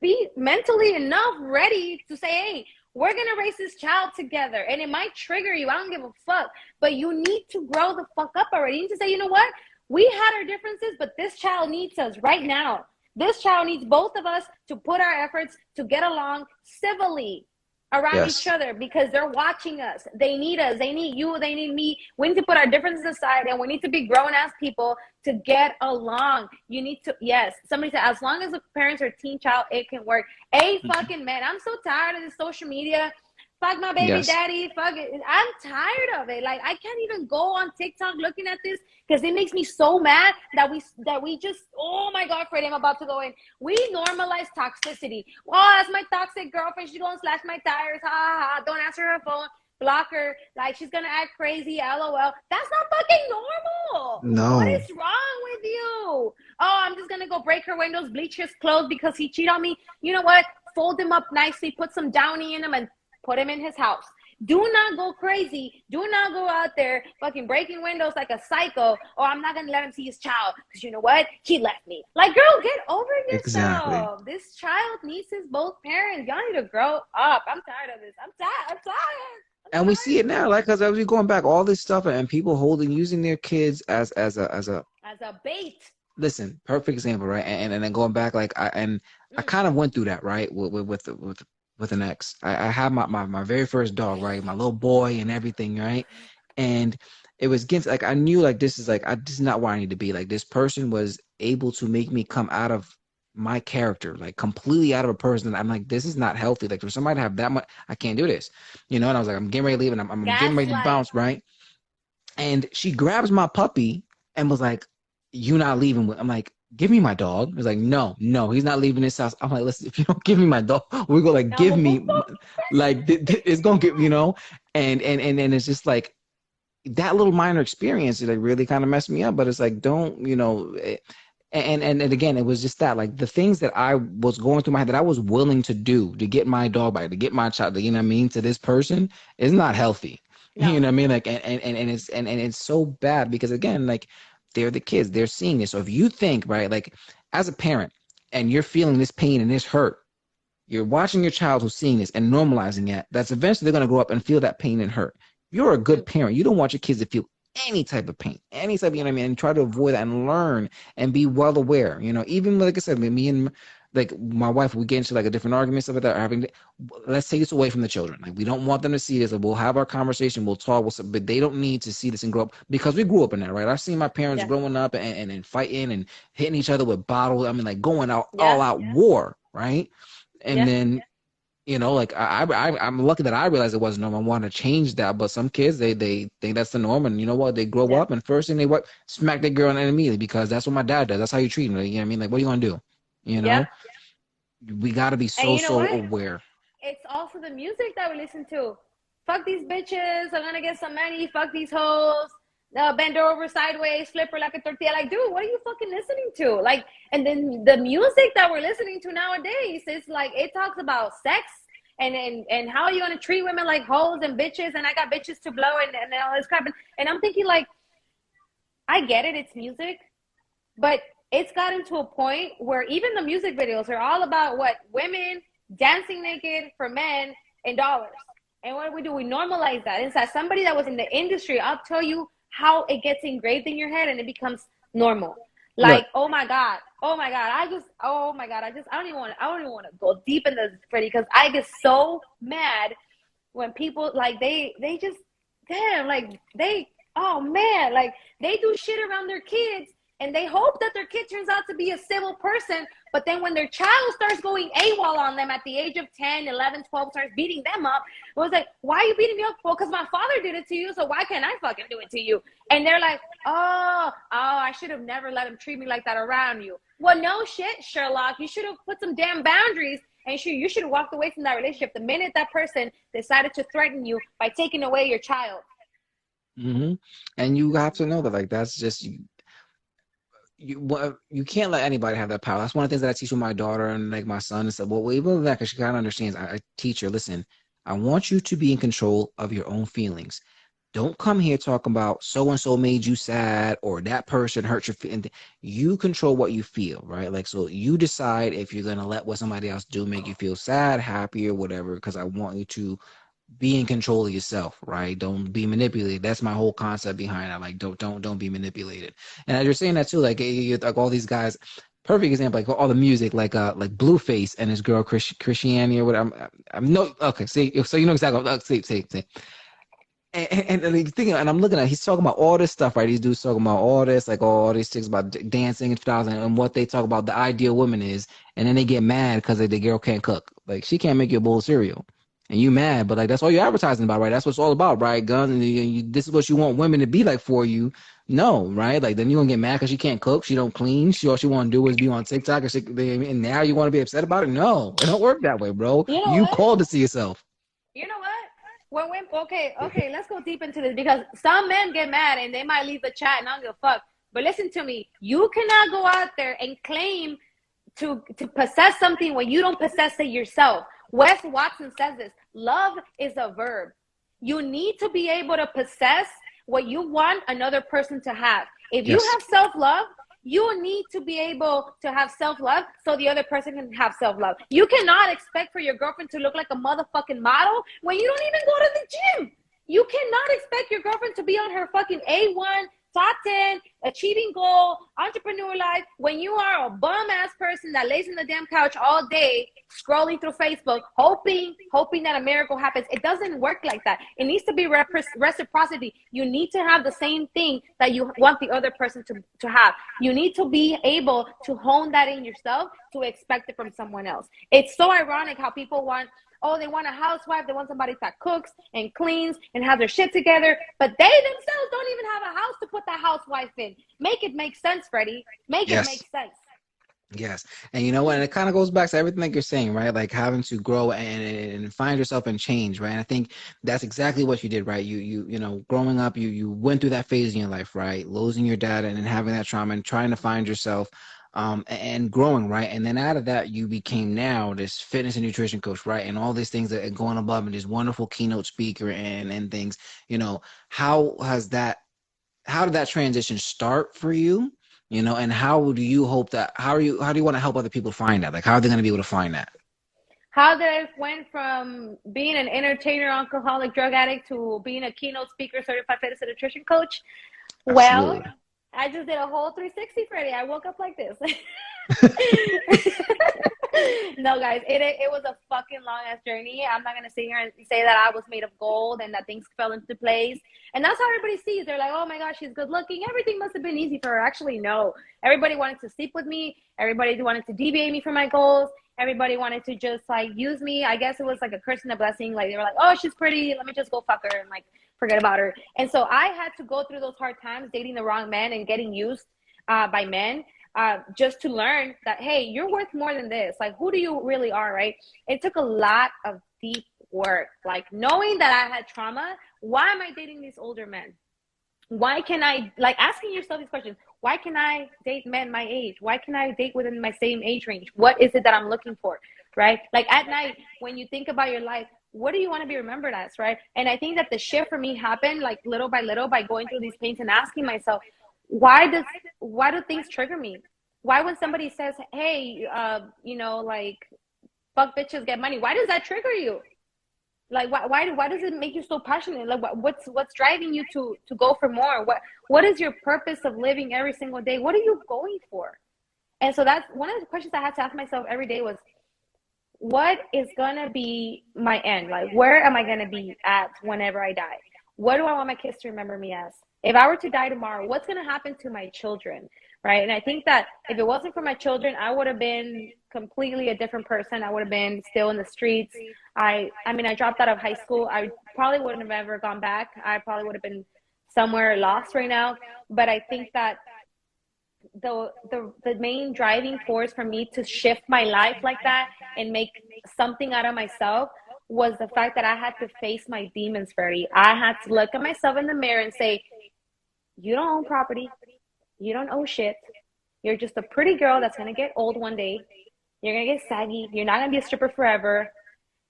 be mentally enough ready to say, hey, we're gonna raise this child together. And it might trigger you. I don't give a fuck. But you need to grow the fuck up already. You need to say, you know what? We had our differences, but this child needs us right now. This child needs both of us to put our efforts to get along civilly around each Yes. other because they're watching us. They need us. They need you. They need me. We need to put our differences aside and we need to be grown ass people to get along. You need to, yes, somebody said, as long as the parents are teen child, it can work. A fucking man. I'm so tired of this social media. Fuck my baby Yes. daddy. Fuck it. I'm tired of it. Like I can't even go on TikTok looking at this because it makes me so mad that we just, oh my god, Freddie, I'm about to go in. We normalize toxicity. Oh, that's my toxic girlfriend. She's gonna slash my tires. Ha ha ha. Don't answer her phone. Block her. Like she's gonna act crazy. LOL. That's not fucking normal. What No. is wrong with you? Oh, I'm just gonna go break her windows, bleach his clothes because he cheated on me. You know what? Fold him up nicely, put some downy in him, and put him in his house. Do not go crazy. Do not go out there fucking breaking windows like a psycho. Or I'm not gonna let him see his child because you know what? He left me. Like, girl, get over Exactly. yourself. This child needs his both parents. Y'all need to grow up. I'm tired of this. I'm tired. I'm tired. I'm And we see it now, like, because as we going back, all this stuff and people holding, using their kids as a tired. As a bait. listen, perfect example, right? And then going back, like I Mm, kind of went through that, right? With an ex. I had my very first dog, right? My little boy and everything, right? And it was against like I knew like this is not where I need to be. Like this person was able to make me come out of my character, like completely out of a person. I'm like, this is not healthy. Like for somebody to have that much, I can't do this, you know. And I was like, I'm getting ready to leave, and I'm getting ready to gaslight. bounce, right? And she grabs my puppy and was like, "You not leaving with?" I'm like, "Give me my dog." He's like, "No, no, he's not leaving this house." I'm like, "Listen, if you don't give me my dog, we're gonna like Now give we'll go me, like it's gonna get, you know." And it's just like that little minor experience like really kind of messed me up. But it's like, don't, you know. And again, it was just that like the things that I was going through my head that I was willing to do to get my dog back, to get my child, you know what I mean, to this person is not healthy. You no. know what I mean? Like and it's so bad because again, like they're the kids, they're seeing this. So if you think, right, like as a parent and you're feeling this pain and this hurt, you're watching your child who's seeing this and normalizing it, that's eventually they're gonna grow up and feel that pain and hurt. You're a good Mm-hmm. parent. You don't want your kids to feel any type of pain, any type of, you know what I mean, and try to avoid that and learn and be well aware. You know, even like I said, me and like my wife, we get into like a different argument, stuff like that, having let's take this away from the children. Like we don't want them to see this. Like, we'll have our conversation, we'll talk, but they don't need to see this and grow up because we grew up in that, right? I've seen my parents Yeah. growing up and fighting and hitting each other with bottles. I mean, like going out all Yeah. out war, right? And Yeah. then you know, like I'm lucky that I realized it wasn't normal. I want to change that, but some kids they think that's the norm, and you know what? They grow Yeah. up and first thing they what smack their girl immediately because that's what my dad does. That's how you treat him. You know what I mean? Like, what are you gonna do? You Yeah. know, we got to be And so you know so what? aware. It's also the music that we listen to. Fuck these bitches. I'm gonna get some money. Fuck these hoes. Bend her over sideways, flip her like a tortilla. Like, dude, what are you fucking listening to? Like, and then the music that we're listening to nowadays is like it talks about sex and how are you gonna treat women like hoes and bitches and I got bitches to blow and all this crap. And I'm thinking like, I get it, it's music, but it's gotten to a point where even the music videos are all about what women dancing naked for men and dollars. And what do? We normalize that. It's that somebody that was in the industry, I'll tell you how it gets engraved in your head and it becomes normal. Look, Like, oh my God, oh my God, I don't even want to go deep in this, Freddie, because I get so mad when people like they just damn like they oh man like they do shit around their kids and they hope that their kid turns out to be a civil person, but then when their child starts going AWOL on them at the age of 10, 11, 12, starts beating them up, it was like, why are you beating me up? Well, because my father did it to you, so why can't I fucking do it to you? And they're like, I should have never let him treat me like that around you. Well, no shit, Sherlock. You should have put some damn boundaries and you should have walked away from that relationship the minute that person decided to threaten you by taking away your child. Hmm. And you have to know that like that's just you can't let anybody have that power. That's one of the things that I teach with my daughter and like my son and stuff. Well, even that because she kind of understands. I teach her, listen, I want you to be in control of your own feelings. Don't come here talking about so and so made you sad or that person hurt your feelings. You control what you feel, right? Like so, you decide if you're gonna let what somebody else do make you feel sad, happy, or whatever. Because I want you to be in control of yourself, right? Don't be manipulated. That's my whole concept behind it. Like don't be manipulated. And as you're saying that too, like like all these guys, perfect example, like all the music, like Blueface and his girl Christianity or whatever. I'm no okay. See, so you know exactly. See. And he's thinking, and I'm looking at, he's talking about all this stuff, right? These dudes talking about all this, like all these things about dancing and styles and what they talk about the ideal woman is, and then they get mad because the girl can't cook. Like she can't make you a bowl of cereal, and you mad, but like that's all you're advertising about, right? That's what it's all about, right? Guns, and this is what you want women to be like for you. No, right? Like then you're gonna get mad because she can't cook, she don't clean, she all she want to do is be on TikTok, and now you want to be upset about it? No, it don't work that way, bro. You know You what? called to see yourself. You know what? Okay, let's go deep into this because some men get mad and they might leave the chat and I don't give a fuck. But listen to me. You cannot go out there and claim to possess something when you don't possess it yourself. Wes Watson says this. Love is a verb. You need to be able to possess what you want another person to have. If you Yes, have self-love, you need to be able to have self-love so the other person can have self-love. You cannot expect for your girlfriend to look like a motherfucking model when you don't even go to the gym. You cannot expect your girlfriend to be on her fucking A1, top 10, achieving goal, entrepreneur life, when you are a bum ass person that lays in the damn couch all day scrolling through Facebook, hoping that a miracle happens. It doesn't work like that. It needs to be reciprocity. You need to have the same thing that you want the other person to have. You need to be able to hone that in yourself to expect it from someone else. It's so ironic how people want, oh, they want a housewife, they want somebody that cooks and cleans and has their shit together, but they themselves don't even have a house to put that housewife in. Make it make sense, Freddie. Make it make yes. sense. Yes. And you know what? And it kind of goes back to everything that you're saying, right? Like having to grow and find yourself and change, right? And I think that's exactly what you did, right? You know, growing up, you went through that phase in your life, right? Losing your dad and then having that trauma and trying to find yourself and growing, right? And then out of that, you became now this fitness and nutrition coach, right? And all these things that are going above and this wonderful keynote speaker and things, you know, how has that how did that transition start for you? You know, and how do you hope that how do you want to help other people find that? Like how are they going to be able to find that? How did I went from being an entertainer, alcoholic, drug addict to being a keynote speaker, certified fitness and nutrition coach? Well, Absolutely. I just did a whole 360, Freddie. I woke up like this. No, guys, it was a fucking long ass journey. I'm not gonna sit here and say that I was made of gold and that things fell into place. And that's how everybody sees. They're like, oh my gosh, she's good looking. Everything must have been easy for her. Actually, no. Everybody wanted to sleep with me. Everybody wanted to deviate me from my goals. Everybody wanted to just like use me. I guess it was like a curse and a blessing. Like they were like, oh, she's pretty. Let me just go fuck her and like forget about her. And so I had to go through those hard times dating the wrong men and getting used by men just to learn that, hey, you're worth more than this. Like, who do you really are, right? It took a lot of deep work. Like, knowing that I had trauma, why am I dating these older men? Why can I, like, asking yourself these questions? Why can I date men my age? Why can I date within my same age range? What is it that I'm looking for, right? Like, at night, when you think about your life, what do you want to be remembered as, right? And I think that the shift for me happened like little by little by going through these pains and asking myself, why does why do things trigger me? Why when somebody says, hey, like fuck bitches get money, why does that trigger you? Like why does it make you so passionate? Like what's driving you to go for more? What is your purpose of living every single day? What are you going for? And so that's one of the questions I had to ask myself every day was, what is gonna be my end? Like, where am I gonna be at whenever I die? What do I want my kids to remember me as? If I were to die tomorrow, what's gonna happen to my children? Right. And I think that if it wasn't for my children, I would have been completely a different person. I would have been still in the streets. I mean, I dropped out of high school. I probably wouldn't have ever gone back. I probably would have been somewhere lost right now. But I think that the main driving force for me to shift my life like that and make something out of myself was the fact that I had to face my demons, Freddie. I had to look at myself in the mirror and say, you don't own property. You don't owe shit. You're just a pretty girl that's going to get old one day. You're going to get saggy. You're not going to be a stripper forever.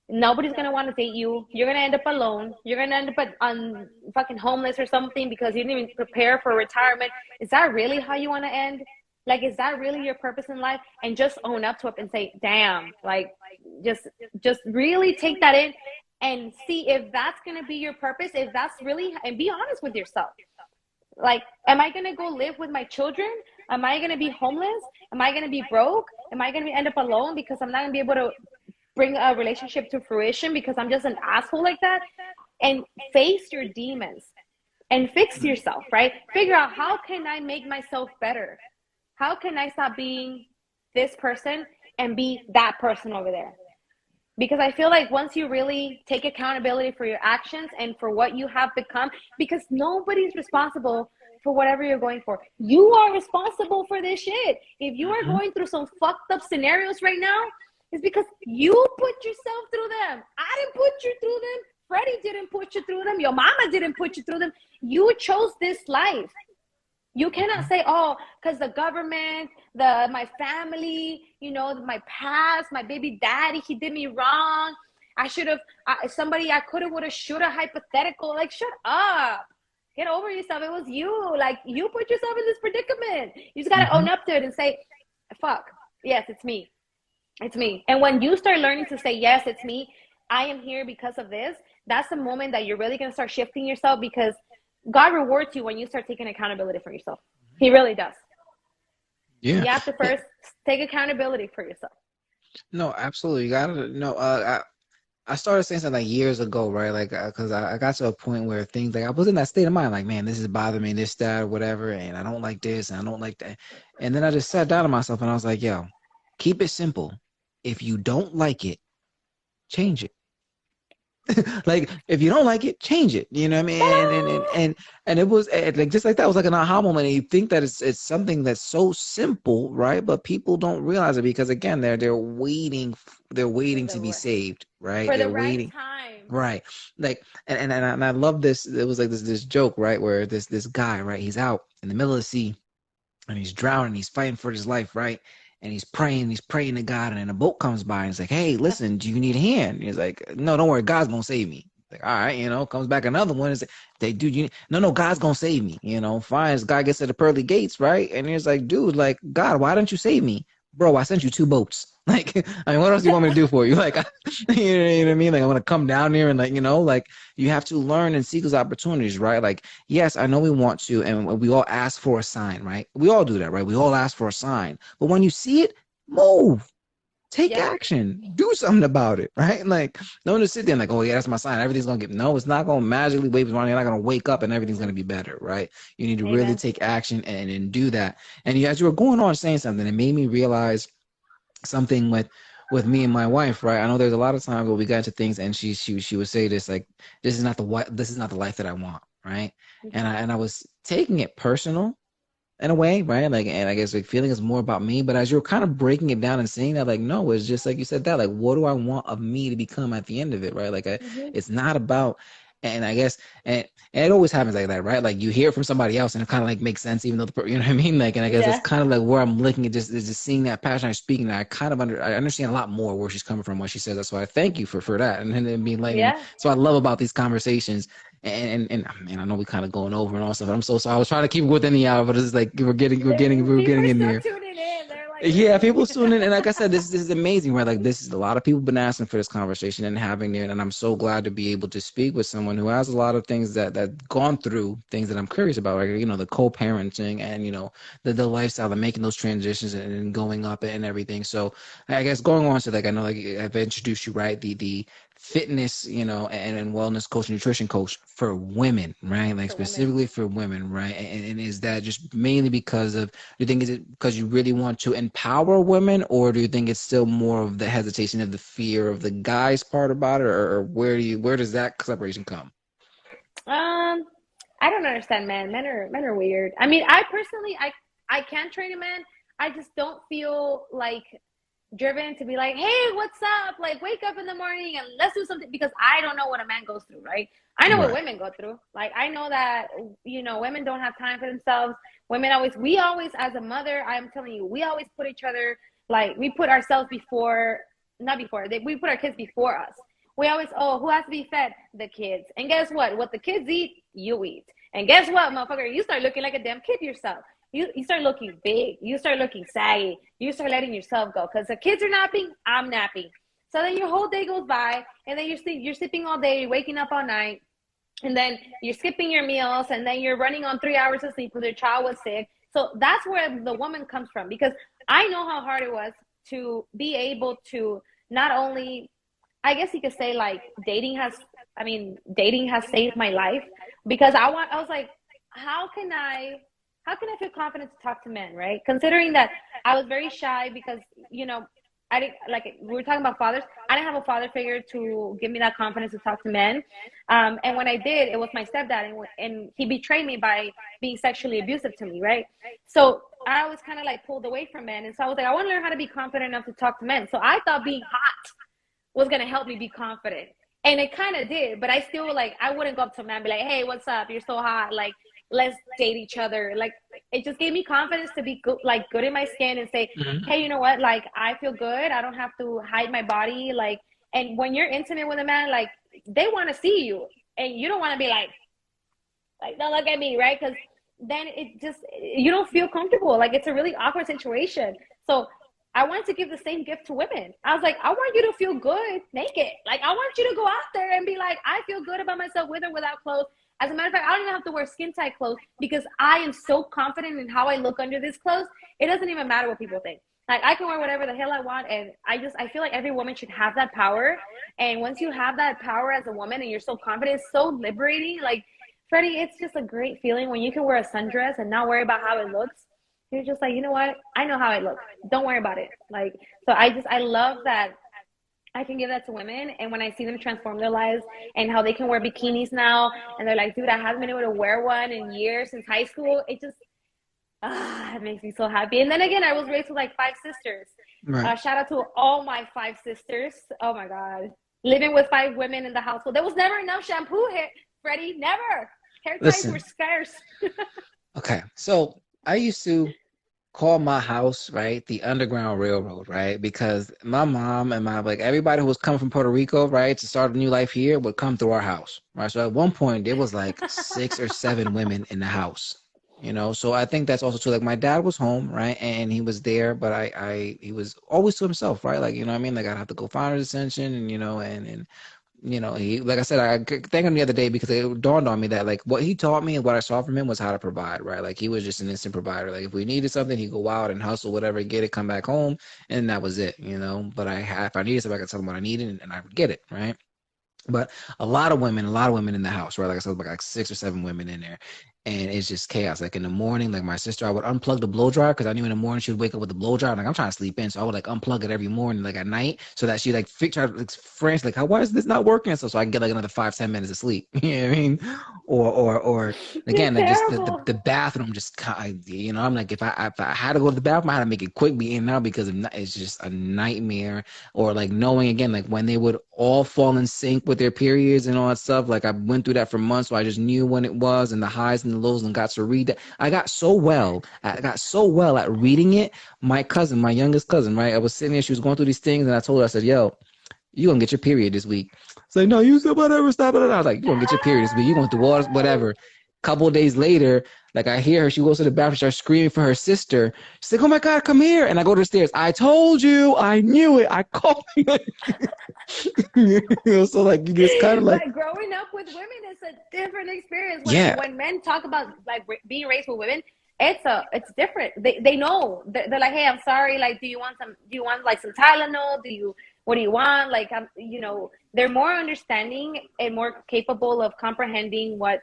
Nobody's going to want to date you. You're going to end up alone. You're going to end up on fucking homeless or something because you didn't even prepare for retirement. Is that really how you want to end? Like, is that really your purpose in life? And just own up to it and say, damn, like, just, just really take that in and see if that's going to be your purpose, if that's really, and be honest with yourself. Like, am I going to go live with my children? Am I going to be homeless? Am I going to be broke? Am I going to end up alone because I'm not going to be able to bring a relationship to fruition because I'm just an asshole like that? And face your demons and fix yourself, right? Figure out, how can I make myself better? How can I stop being this person and be that person over there? Because I feel like once you really take accountability for your actions and for what you have become, because nobody's responsible for whatever you're going for. You are responsible for this shit. If you are Mm-hmm. going through some fucked up scenarios right now, it's because you put yourself through them. I didn't put you through them. Freddie didn't put you through them. Your mama didn't put you through them. You chose this life. You cannot say, oh, because the government, my family, my past, my baby daddy, he did me wrong. I should have, somebody I could have, would have, should have, hypothetical. Like, shut up. Get over yourself. It was you. Like, you put yourself in this predicament. You just got to Mm-hmm. own up to it and say, fuck, yes, it's me. It's me. And when you start learning to say, yes, it's me, I am here because of this, that's the moment that you're really going to start shifting yourself, because God rewards you when you start taking accountability for yourself. He really does. Yeah. You have to first take accountability for yourself. No, absolutely. You gotta know. I started saying something like years ago, right? Like, because I got to a point where things like I was in that state of mind, like, man, this is bothering me, this, that, or whatever, and I don't like this, and I don't like that. And then I just sat down to myself and I was like, yo, keep it simple. If you don't like it, change it. Like, if you don't like it, change it. You know what I mean? And it was like just like that. It was like an aha moment. And you think that it's something that's so simple, right? But people don't realize it because again, they're For waiting to be the saved, right? for the They're right waiting. time. Right. Like and I love this. It was like this joke, right? Where this guy, right? He's out in the middle of the sea and he's drowning, he's fighting for his life, right? And he's praying to God, and then a boat comes by and he's like, hey, listen, do you need a hand? And he's like, no, don't worry, God's gonna save me. Like, all right, comes back another one. Is they dude, no, God's gonna save me. Fine. This guy gets to the pearly gates, right? And he's like, dude, like, God, why don't you save me? Bro, I sent you two boats. Like, I mean, what else do you want me to do for you? Like, you know what I mean? Like, I want to come down here and like, like you have to learn and seek those opportunities, right? Like, yes, I know we want to, and we all ask for a sign, right? We all do that, right? We all ask for a sign. But when you see it, move, take Yep. action, do something about it, right? Like, don't just sit there and like, oh yeah, that's my sign. Everything's gonna get no, it's not gonna magically wave around. You're not gonna wake up and everything's gonna be better, right? You need to really Amen. take action and do that. And as you were going on saying something, it made me realize something with me and my wife, right? I know there's a lot of times where we got into things and she would say this like, this is not the life that I want, right? And Mm-hmm. I was taking it personal in a way, right? Like, and I guess like feeling is more about me, but as you're kind of breaking it down and saying that, like, no, it's just like you said that, like, what do I want of me to become at the end of it, right? Like, Mm-hmm. it's not about, and I guess, and it always happens like that, right? Like, you hear it from somebody else, and it kind of like makes sense, even though you know what I mean? Like, and I guess it's Yeah. kind of like where I'm looking at, just seeing that passion I'm speaking. I kind of I understand a lot more where she's coming from, what she says. That's why I thank you for that, and then being like, and Yeah. so I love about these conversations and man, I know we kind of going over and all stuff. I'm so sorry. I was trying to keep it within the hour, but it's like we're People getting are in still there. tuning in. They're like, Yeah, really? people tuning in, and like I said, this is amazing. Right, like this is a lot of people been asking for this conversation and having it, and I'm so glad to be able to speak with someone who has a lot of things that gone through things that I'm curious about, like the co-parenting and the lifestyle and making those transitions and going up and everything. So I guess going on to like I know like I've introduced you right the fitness, and wellness coach, nutrition coach for women, right? Like For women. specifically for women, right? And is that just mainly because of, do you think is it because you really want to empower women, or do you think it's still more of the hesitation of the fear of the guys part about it, or where does that separation come? Um, I don't understand, man. Men are weird. I mean, I personally, I can train a man. I just don't feel like driven to be like, hey, what's up? Like, wake up in the morning and let's do something, because I don't know what a man goes through, right? I know what Right. women go through. Like, I know that, women don't have time for themselves. We always, as a mother, I'm telling you, we always put each other, like, we put ourselves before, not before, we put our kids before us. We always, oh, who has to be fed? The kids. And guess what? What the kids eat, you eat. And guess what, motherfucker? You start looking like a damn kid yourself. You start looking big. You start looking saggy. You start letting yourself go because the kids are napping. I'm napping. So then your whole day goes by, and then you're sleeping all day, waking up all night, and then you're skipping your meals, and then you're running on 3 hours of sleep because your child was sick. So that's where the woman comes from, because I know how hard it was to be able to not only, I guess you could say, like, dating has saved my life, because I was like, how can I how can I feel confident to talk to men, right? Considering that I was very shy because, I didn't, like, we were talking about fathers. I didn't have a father figure to give me that confidence to talk to men. And when I did, it was my stepdad, and he betrayed me by being sexually abusive to me, right? So I was kind of like pulled away from men. And so I was like, I want to learn how to be confident enough to talk to men. So I thought being hot was going to help me be confident. And it kind of did, but I still, like, I wouldn't go up to a man and be like, hey, what's up? You're so hot. Like, let's date each other. Like, it just gave me confidence to be good, like, good in my skin, and say, Mhm. hey, you know what? Like, I feel good. I don't have to hide my body. Like, and when you're intimate with a man, like, they want to see you, and you don't want to be like, don't look at me, right? Because then you don't feel comfortable. Like, it's a really awkward situation. So I wanted to give the same gift to women. I was like, I want you to feel good naked. Like, I want you to go out there and be like, I feel good about myself with or without clothes. As a matter of fact, I don't even have to wear skin tight clothes because I am so confident in how I look under this clothes. It doesn't even matter what people think. Like, I can wear whatever the hell I want, and I feel like every woman should have that power. And once you have that power as a woman and you're so confident, it's so liberating. Like, Freddie, it's just a great feeling when you can wear a sundress and not worry about how it looks. You're just like, you know what? I know how I look. Don't worry about it. Like, so I love that I can give that to women. And when I see them transform their lives and how they can wear bikinis now, and they're like, dude, I haven't been able to wear one in years since high school. It makes me so happy. And then again, I was raised with like five sisters. Right. Shout out to all my five sisters. Oh my God. Living with five women in the household. There was never enough shampoo here, Freddie. Never. Hair ties were Listen, scarce. okay. So I used to call my house, right, the Underground Railroad, right? Because my mom and my like everybody who was coming from Puerto Rico, right, to start a new life here would come through our house, right? So at one point there was like 6 or 7 women in the house, So I think that's also true. Like my dad was home, right, and he was there, but he was always to himself, right? Like what I mean, like I'd have to go find his attention, and he, like I said, I thank him the other day because it dawned on me that like what he taught me and what I saw from him was how to provide, right? Like he was just an instant provider. Like if we needed something, he'd go out and hustle, whatever, get it, come back home, and that was it. But if I needed something, I could tell him what I needed, and I would get it, right? But a lot of women in the house, right? Like I said, like 6 or 7 women in there. And it's just chaos. Like in the morning, like my sister, I would unplug the blow dryer because I knew in the morning she would wake up with the blow dryer. Like I'm trying to sleep in. So I would like unplug it every morning, like at night, so that she like try to like French, like, why is this not working? So I can get like another 5, 10 minutes of sleep. You know what I mean? Or You're again, like just terrible. the bathroom just I'm like if I had to go to the bathroom, I had to make it quick, be in and out because it's just a nightmare. Or like knowing again, like when they would all fall in sync with their periods and all that stuff. Like I went through that for months, so I just knew when it was and the highs and the lows and got to read that. I got so well at reading it. My cousin, my youngest cousin, right? I was sitting there, she was going through these things, and I told her, I said, yo, you gonna get your period this week. It's like, no, you said whatever, stop it. I was like, you gonna get your period this week. You going through all whatever. Couple of days later, like I hear her, she goes to the bathroom, starts screaming for her sister. She's like, oh my God, come here. And I go to the stairs. I told you, I knew it. I called you. So like you just kind of like, But growing up with women is a different experience. When yeah, when men talk about like being raised with women, it's different. They know. They're like, hey, I'm sorry. Like, do you want like some Tylenol? What do you want? Like, they're more understanding and more capable of comprehending what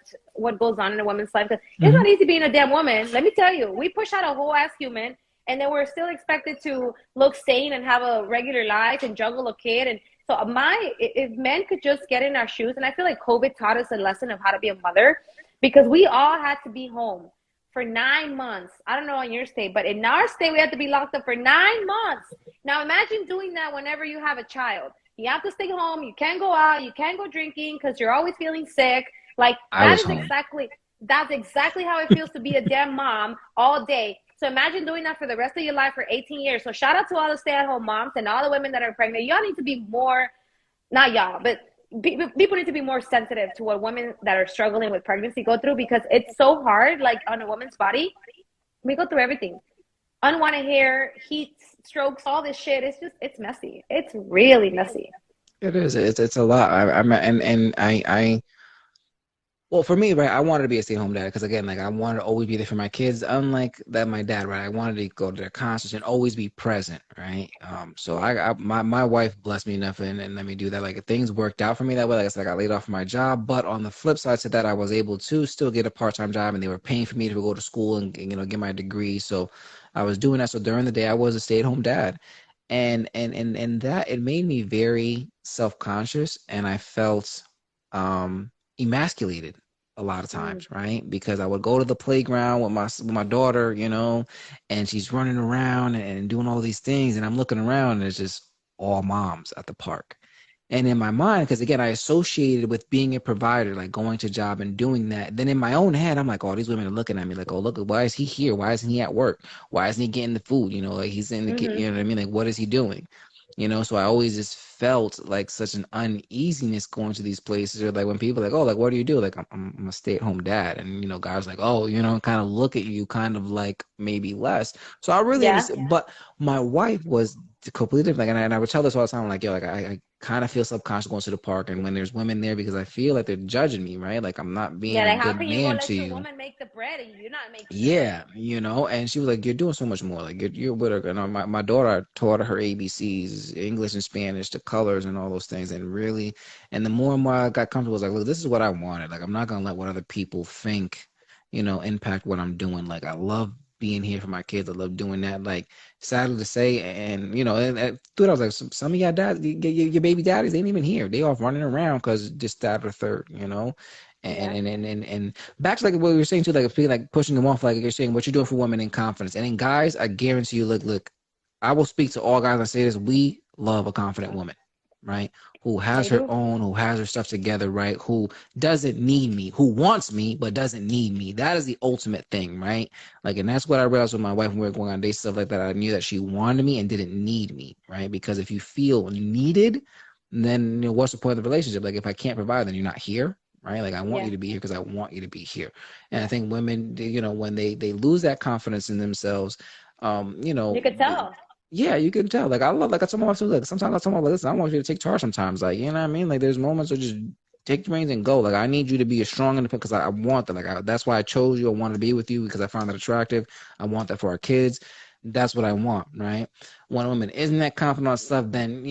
goes on in a woman's life. Because it's not mhm. easy being a damn woman. Let me tell you, we push out a whole ass human, and then we're still expected to look sane and have a regular life and juggle a kid. And so if men could just get in our shoes, and I feel like COVID taught us a lesson of how to be a mother, because we all had to be home for 9 months. I don't know in your state, but in our state, we have to be locked up for 9 months. Now imagine doing that whenever you have a child. You have to stay home. You can't go out. You can't go drinking because you're always feeling sick. Like I was home. that's exactly how it feels to be a damn mom all day. So imagine doing that for the rest of your life for 18 years. So shout out to all the stay-at-home moms and all the women that are pregnant. Y'all need to be more, not y'all, but people need to be more sensitive to what women that are struggling with pregnancy go through because it's so hard. Like on a woman's body, we go through everything. Unwanted hair, heat, strokes, all this shit. It's just, it's messy. It's really messy. It is. It's a lot. I'm and I well, for me, right, I wanted to be a stay-at-home dad because again, like I wanted to always be there for my kids. Unlike that, my dad, right, I wanted to go to their concerts and always be present, right. So my wife blessed me enough and let me do that. Like things worked out for me that way. Like I said, I got laid off from my job, but on the flip side to that, I was able to still get a part-time job, and they were paying for me to go to school and get my degree. So I was doing that. So during the day, I was a stay-at-home dad, and that it made me very self-conscious, and I felt emasculated a lot of Mm, times, right? Because I would go to the playground with my daughter, and she's running around and doing all these things, and I'm looking around and it's just all moms at the park. And in my mind, because again, I associated with being a provider, like going to job and doing that. Then in my own head, I'm like, oh, these women are looking at me like, oh, look, why is he here? Why isn't he at work? Why isn't he getting the food? Like he's in the, mm-hmm. you know what I mean? Like, what is he doing? So I always just felt like such an uneasiness going to these places, or like when people are like, oh, like what do you do? Like I'm a stay-at-home dad, and guys like, oh, kind of look at you kind of like maybe less. So I really Yeah. understand, but my wife was completely different. Like, and I would tell this all the time, like, yo, like I kind of feel subconscious going to the park, and when there's women there because I feel like they're judging me, right? Like I'm not being Yeah, a like how good can you go man to let your you. woman make the bread and you're not making the bread? Yeah, and she was like, "You're doing so much more. Like you're with her." And my daughter, I taught her ABCs, English and Spanish, the colors and all those things. And the more and more I got comfortable, I was like, "Look, this is what I wanted. Like I'm not gonna let what other people think, impact what I'm doing. Like I love being here for my kids. I love doing that. Like sadly to say, and dude, I was like, some of y'all dads, your baby daddies ain't even here. They off running around because just that or third. Yeah. And back to like what we were saying too, like being like pushing them off, like you're saying what you're doing for women in confidence. And in guys, I guarantee you, look, I will speak to all guys and say this: we love a confident woman, right? Who has They her do. own, who has her stuff together, right? Who doesn't need me, who wants me but doesn't need me. That is the ultimate thing, right? Like, and that's what I realized with my wife when we were going on dates, stuff like that. I knew that she wanted me and didn't need me, right? Because if you feel needed, then what's the point of the relationship? Like, if I can't provide, then you're not here, right? Like I want you Yeah. to be here because I want you to be here. And I think women, when they lose that confidence in themselves, um, you You know, could tell. yeah, you can tell. Like I love, like I told my wife too. Like sometimes I tell my wife, listen, I want you to take charge. Sometimes, like what I mean. Like there's moments where just take the reins and go. Like I need you to be a strong independent because I want that. That's why I chose you. I want to be with you because I found that attractive. I want that for our kids. That's what I want, right? When a woman isn't that confident on stuff, then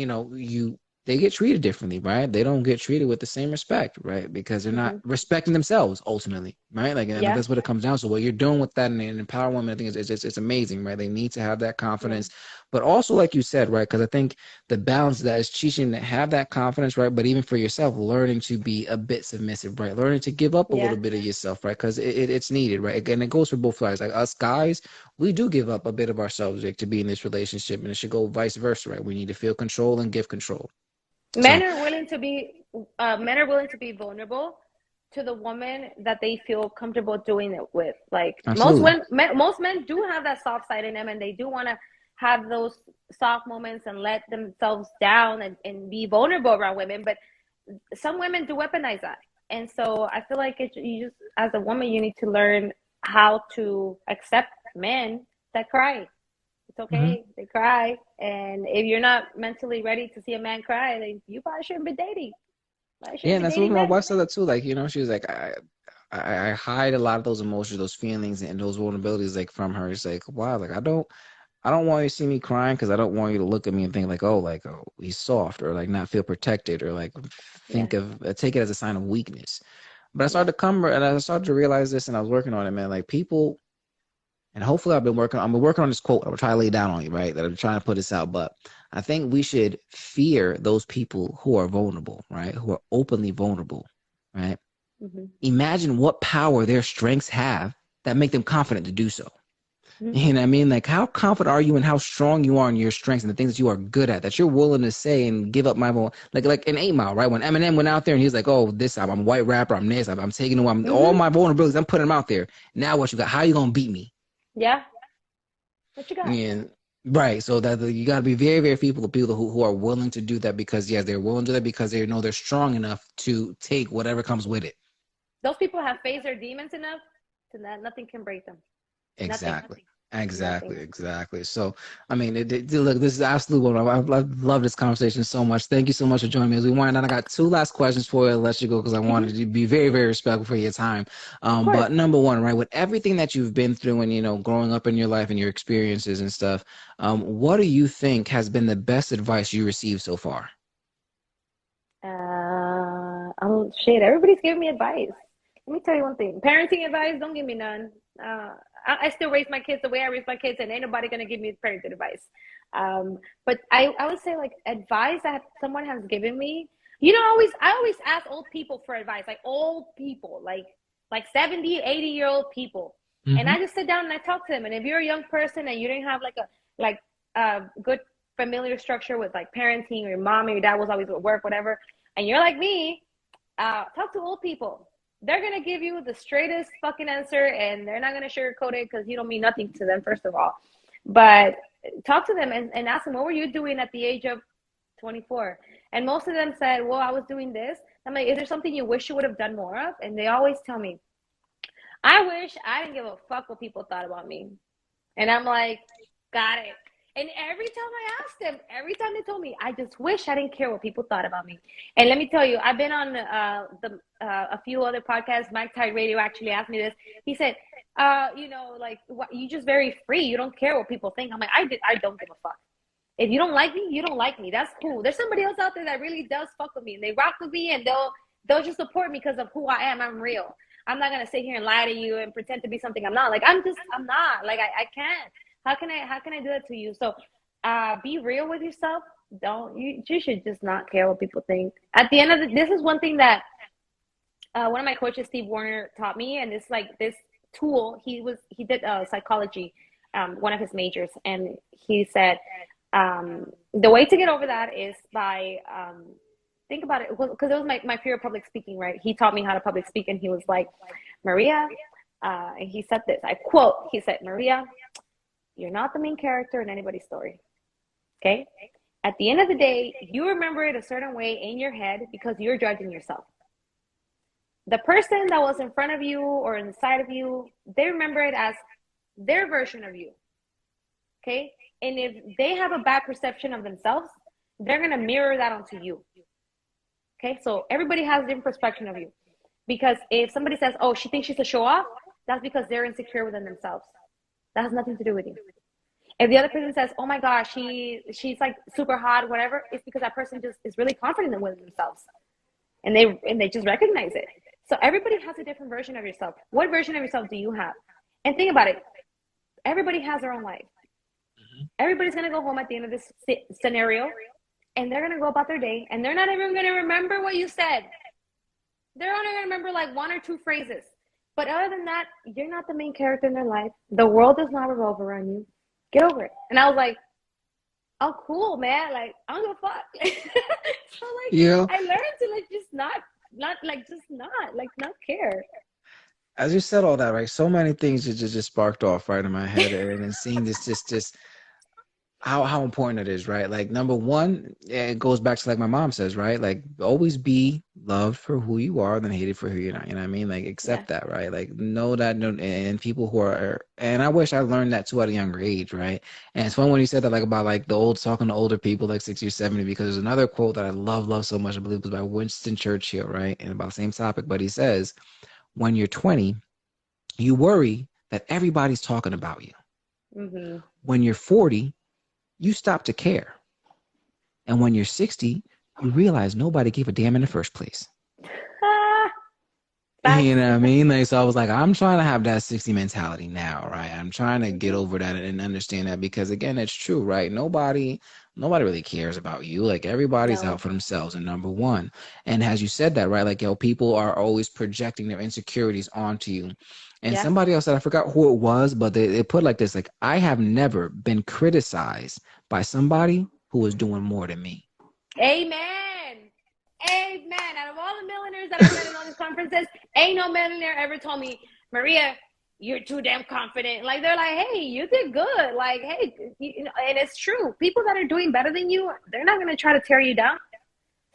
they get treated differently, right? They don't get treated with the same respect, right? Because they're not Hmm. respecting themselves ultimately, right? Like, and Yeah. that's what it comes down to. What you're doing with that and empower women, I think it's amazing, right? They need to have that Yeah. confidence, but also, like you said, right? Because I think the balance of that is teaching to have that confidence, right? But even for yourself, learning to be a bit submissive, right? Learning to give up a little Yeah. bit of yourself, right? Because it's needed, right? And it goes for both sides. Like us guys, we do give up a bit of ourselves, like, to be in this relationship, and it should go vice versa, right? We need to feel control and give control. So Men are willing to be men are willing to be vulnerable to the woman that they feel comfortable doing it with. Like absolutely. most men do have that soft side in them, and they do want to have those soft moments and let themselves down and be vulnerable around women. But some women do weaponize that, and so I feel like you just as a woman you need to learn how to accept men that cry. It's Hmm. okay. They cry. And if you're not mentally ready to see a man cry, then you probably shouldn't be dating. I Yeah, shouldn't and be that's what dating my men. wife said that too. Like, she was like, I hide a lot of those emotions, those feelings, and those vulnerabilities, like from her. It's like, wow, like I don't want you to see me crying because I don't want you to look at me and think like, oh, he's soft, or like not feel protected, or like Yeah. think of take it as a sign of weakness. But I Yeah. started to come and I started to realize this, and I was working on it, man. Like people, and hopefully I'm working on this quote. I'm trying to lay down on you, right? That I'm trying to put this out, but I think we should fear those people who are vulnerable, right? Who are openly vulnerable, right? Hmm. Imagine what power their strengths have that make them confident to do so. Mhm. You know what I mean? Like, how confident are you and how strong you are in your strengths and the things that you are good at that you're willing to say and give up my vote? Like in 8 Mile, right? When Eminem went out there and he's like, "Oh, this I'm a white rapper. I'm this. I'm taking away all Mhm. my vulnerabilities. I'm putting them out there. Now what you got? How you gonna beat me?" Yeah. What you got? And right, so that you got to be very, very people who are willing to do that because yes, they're willing to do that because they know they're strong enough to take whatever comes with it. Those people have faced their demons enough to that nothing can break them. Nothing. Exactly. Nothing. Exactly. So, I mean, look, this is absolutely one. I love this conversation so much. Thank you so much for joining me. As we wind down, I got two last questions for you. I'll let you go because I Mhm. wanted to be very, very respectful for your time. Of course. But number one, right, with everything that you've been through and, growing up in your life and your experiences and stuff, what do you think has been the best advice you received so far? Oh shit, everybody's giving me advice. Let me tell you one thing. Parenting advice, don't give me none. I still raise my kids the way I raise my kids, and ain't nobody gonna give me parenting advice. But I would say like advice that someone has given me. I always ask old people for advice, like old people, like 70, 80-year-old people. And Hmm. I just sit down and I talk to them. And if you're a young person and you didn't have like a good familiar structure with like parenting, or your mom or your dad was always at work, whatever, and you're like me, talk to old people. They're gonna give you the straightest fucking answer, and they're not gonna sugarcoat it because you don't mean nothing to them, first of all. But talk to them and ask them, what were you doing at the age of 24? And most of them said, well, I was doing this. I'm like, is there something you wish you would have done more of? And they always tell me, I wish I didn't give a fuck what people thought about me. And I'm like, got it. And every time I asked them, every time they told me, I just wish I didn't care what people thought about me. And let me tell you, I've been on a few other podcasts. Mike Tide Radio actually asked me this. He said, like what, you just very free. You don't care what people think. I'm like, I don't give a fuck. If you don't like me, you don't like me. That's cool. There's somebody else out there that really does fuck with me, and they rock with me, and they'll just support me because of who I am. I'm real. I'm not gonna sit here and lie to you and pretend to be something I'm not. Like I'm not. Like I can't. How can I do that to you? So be real with yourself. Don't you should just not care what people think. At the end of this is one thing that one of my coaches, Steve Warner, taught me, and it's like this tool. He did psychology, one of his majors, and he said the way to get over that is by think about it, because it was my fear of public speaking, right? He taught me how to public speak, and he was like, Maria, and he said this, I quote, he said, Maria, you're not the main character in anybody's story. Okay? At the end of the day, you remember it a certain way in your head because you're judging yourself. The person that was in front of you or inside of you, they remember it as their version of you. Okay? And if they have a bad perception of themselves, they're going to mirror that onto you. Okay? So everybody has a different perspective of you. Because if somebody says, oh, she thinks she's a show off, that's because they're insecure within themselves. That has nothing to do with you. If the other person says, "Oh my gosh, she's like super hot," whatever, it's because that person just is really confident within themselves, and they just recognize it. So everybody has a different version of yourself. What version of yourself do you have? And think about it. Everybody has their own life. Everybody's gonna go home at the end of this scenario, and they're gonna go about their day, and they're not even gonna remember what you said. They're only gonna remember like one or two phrases. But other than that, you're not the main character in their life. The world does not revolve around you. Get over it. And I was like, oh, cool, man. Like, I don't give a fuck. So, like, Yeah. I learned to, like, just not care. As you said all that, right? So many things just sparked off right in my head, and then seeing this just how important it is, right? Like number one, it goes back to like my mom says, right? Like always be loved for who you are, then hated for who you're not. You know what I mean? Like Yeah. accept that, right? Like know that, and people who are, and I wish I learned that too at a younger age, right? And it's fun when you said that, like about like the old talking to older people, like 60 or 70, because there's another quote that I love so much. I believe it was by Winston Churchill, right? And about the same topic, but he says, when you're 20, you worry that everybody's talking about you. Mm-hmm. When you're 40, you stop to care. And when you're 60, you realize nobody gave a damn in the first place. Ah, You facts. know what I mean? Like, so I was like, I'm trying to have that 60 mentality now, right? I'm trying to get Mm-hmm. over that and understand that because again, it's true, right? nobody really cares about you. Like everybody's out No. for themselves, and number one. And as you said that, right? Like, people are always projecting their insecurities onto you. And Yeah. somebody else that I forgot who it was, but they put like this, like, I have never been criticized by somebody who was doing more than me. Amen. Amen. Out of all the millionaires that I've met in all these conferences, ain't no millionaire ever told me, Maria, you're too damn confident. Like they're like, hey, you did good. Like, hey, you know, and it's true. People that are doing better than you, they're not gonna try to tear you down.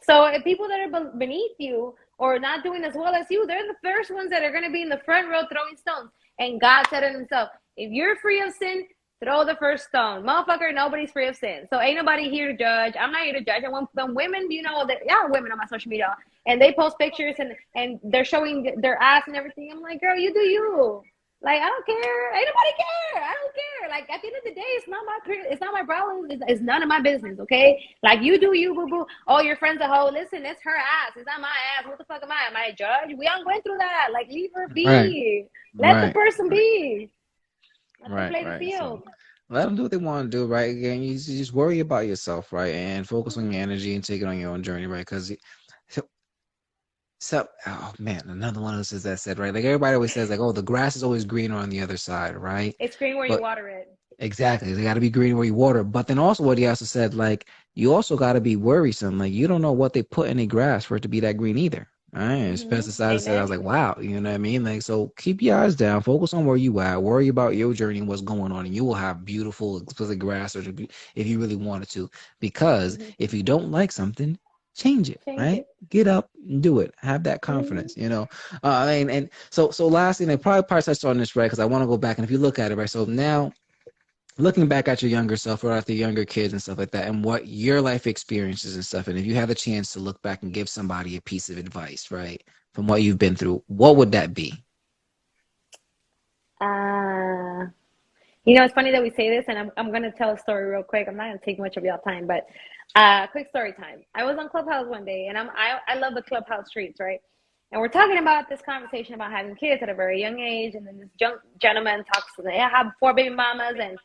So if people that are beneath you or not doing as well as you, they're the first ones that are going to be in the front row throwing stones. And God said it himself, if you're free of sin, throw the first stone. Motherfucker, nobody's free of sin. So ain't nobody here to judge. I'm not here to judge. And when women, you know, that yeah, women on my social media, and they post pictures and they're showing their ass and everything, I'm like, girl, you do you. Like I don't care. Ain't nobody care. I don't care. Like at the end of the day, it's not my problem. It's none of my business. Okay. Like you do you, boo boo. Oh, your friend's a hoe. Listen, it's her ass. It's not my ass. What the fuck am I? Am I a judge? We all went through that. Like leave her Right, be. Let the right, person be. Let them right, play the right. So field. let them do what they want to do, right? Again, you just worry about yourself, right? And focus on your energy and take it on your own journey, right? Because so, oh man, another one of those is that said, right? Like everybody always says, like, oh, the grass is always greener on the other side, right? It's green where you But water it. exactly, they got to be green where you water. But then also, what he also said, like, you also got to be worrisome. Like, you don't know what they put in the grass for it to be that green either. Right? And it's pesticides. Said, I was Amen. like, wow, you know what I mean? Like, so keep your eyes down, focus on where you at, worry about your journey and what's going on, and you will have beautiful, exquisite grass, or if you really wanted to. Because Mm-hmm. if you don't like something, change it, Change right? it. Get up and do it. Have that Mm-hmm. confidence, you know. And so lastly, and I probably touched on this, right? Because I want to go back and if you look at it, right? So now looking back at your younger self or at the younger kids and stuff like that and what your life experiences and stuff, and if you had the chance to look back and give somebody a piece of advice, right, from what you've been through, what would that be? Uh, you know, it's funny that we say this, and I'm going to tell a story real quick. I'm not going to take much of your time, but quick story time. I was on Clubhouse one day, and I love the Clubhouse streets, right? And we're talking about this conversation about having kids at a very young age, and then this gentleman talks to me. I have four baby mamas, and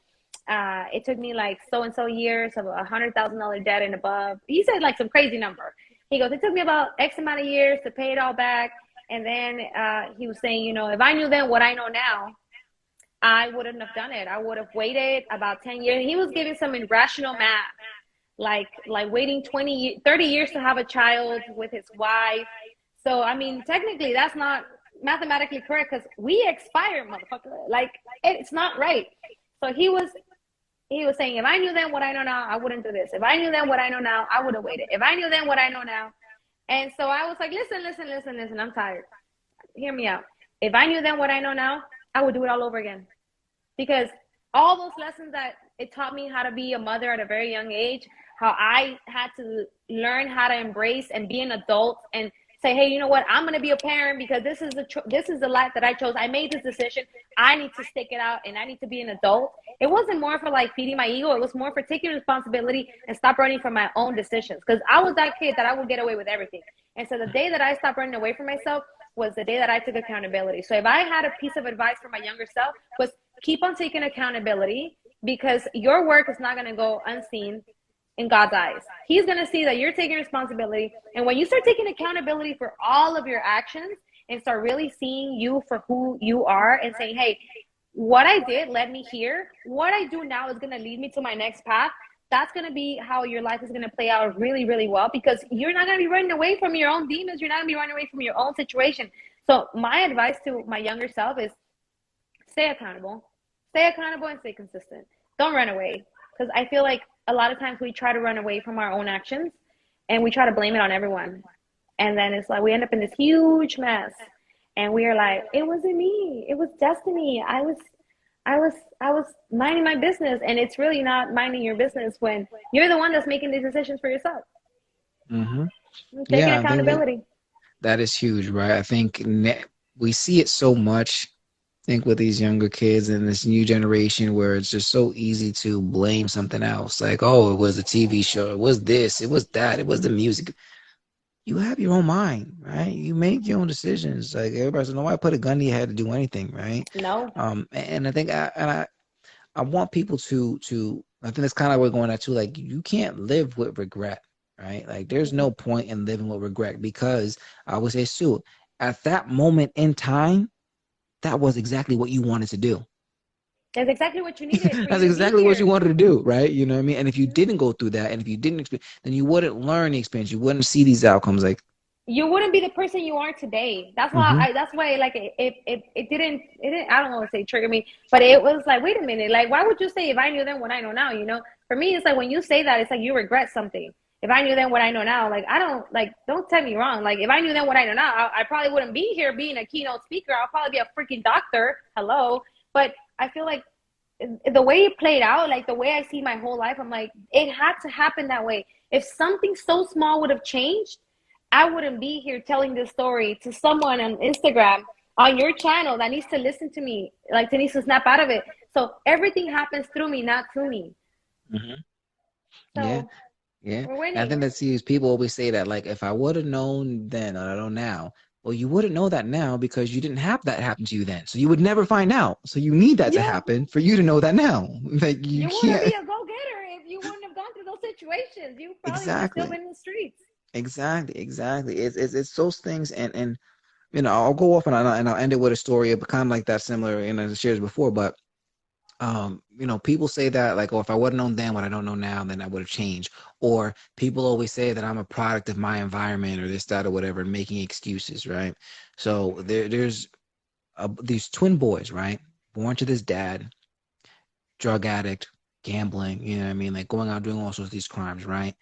it took me like so and so years of $100,000 debt and above. He said like some crazy number. He goes, it took me about X amount of years to pay it all back. And then he was saying, you know, if I knew then what I know now, I wouldn't have done it. I would have waited about 10 years. He was giving some irrational math, like waiting 20, 30 years to have a child with his wife. So, I mean, technically, that's not mathematically correct because we expire, motherfucker. Like, it's not right. So he was saying, if I knew then what I know now, I wouldn't do this. If I knew then what I know now, I would have waited. If I knew then what I know now. And so I was like, listen, I'm tired. Hear me out. If I knew then what I know now, I would do it all over again. Because all those lessons that it taught me how to be a mother at a very young age, how I had to learn how to embrace and be an adult and say, hey, you know what? I'm going to be a parent because this is the life that I chose. I made this decision. I need to stick it out and I need to be an adult. It wasn't more for like feeding my ego. It was more for taking responsibility and stop running from my own decisions. Because I was that kid that I would get away with everything. And so the day that I stopped running away from myself was the day that I took accountability. So if I had a piece of advice for my younger self was keep on taking accountability because your work is not going to go unseen in God's eyes. He's going to see that you're taking responsibility. And when you start taking accountability for all of your actions and start really seeing you for who you are and saying, hey, what I did led me here. What I do now is going to lead me to my next path. That's going to be how your life is going to play out really, really well because you're not going to be running away from your own demons. You're not going to be running away from your own situation. So my advice to my younger self is stay accountable. Stay accountable and stay consistent. Don't run away. Because I feel like a lot of times we try to run away from our own actions and we try to blame it on everyone. And then it's like we end up in this huge mess. And we are like, it wasn't me. It was destiny. I was minding my business. And it's really not minding your business when you're the one that's making these decisions for yourself. Hmm. Taking Yeah, I think accountability. that is huge, right? I think we see it so much. I think with these younger kids and this new generation where it's just so easy to blame something else. Like, oh, it was a TV show, it was this, it was that, it was the music. You have your own mind, right? You make your own decisions. Like everybody says, nobody put a gun to your to do anything, right? No. And I think I want people to I think that's kind of where we're going at too. Like you can't live with regret, right? Like there's Mhm. no point in living with regret because I would say, Sue, at that moment in time, that was exactly what you wanted to do. That's exactly what you needed for you That's to be exactly what you here. wanted to do, right? You know what I mean? And if you Mhm. didn't go through that, and if you didn't experience, then you wouldn't learn the experience. You wouldn't see these outcomes. Like, You wouldn't be the person you are today. That's why hmm like it didn't I don't want to say trigger me, but it was like, wait a minute, like why would you say if I knew then what I know now, you know? For me it's like when you say that, it's like you regret something. If I knew then what I know now, like I don't like don't tell me wrong. Like if I knew then what I know now, I probably wouldn't be here being a keynote speaker. I'll probably be a freaking doctor. Hello. But I feel like the way it played out, like the way I see my whole life, I'm like, it had to happen that way. If something so small would have changed, I wouldn't be here telling this story to someone on Instagram on your channel that needs to listen to me, like that needs to snap out of it. So everything happens through me, not to me. hmm yeah, So yeah. we're And I think winning. that's huge. People always say that, like, if I would have known then, or I know now. Well, you wouldn't know that now because you didn't have that happen to you then. So you would never find out. So you need that to Yeah, happen for you to know that now. Like you you wouldn't can't. be a go getter if you wouldn't have gone through those situations. You probably would have still Exactly. been in the streets. Exactly. It's those things, and I'll go off and I'll end it with a story of kind of like that similar, as I shared before. But people say that like, oh, if I would have known then what I don't know now, then I would have changed. Or people always say that I'm a product of my environment or this, that, or whatever, making excuses, right? So there's these twin boys, right? Born to this dad, drug addict, gambling, you know what I mean? Like going out doing all sorts of these crimes, right?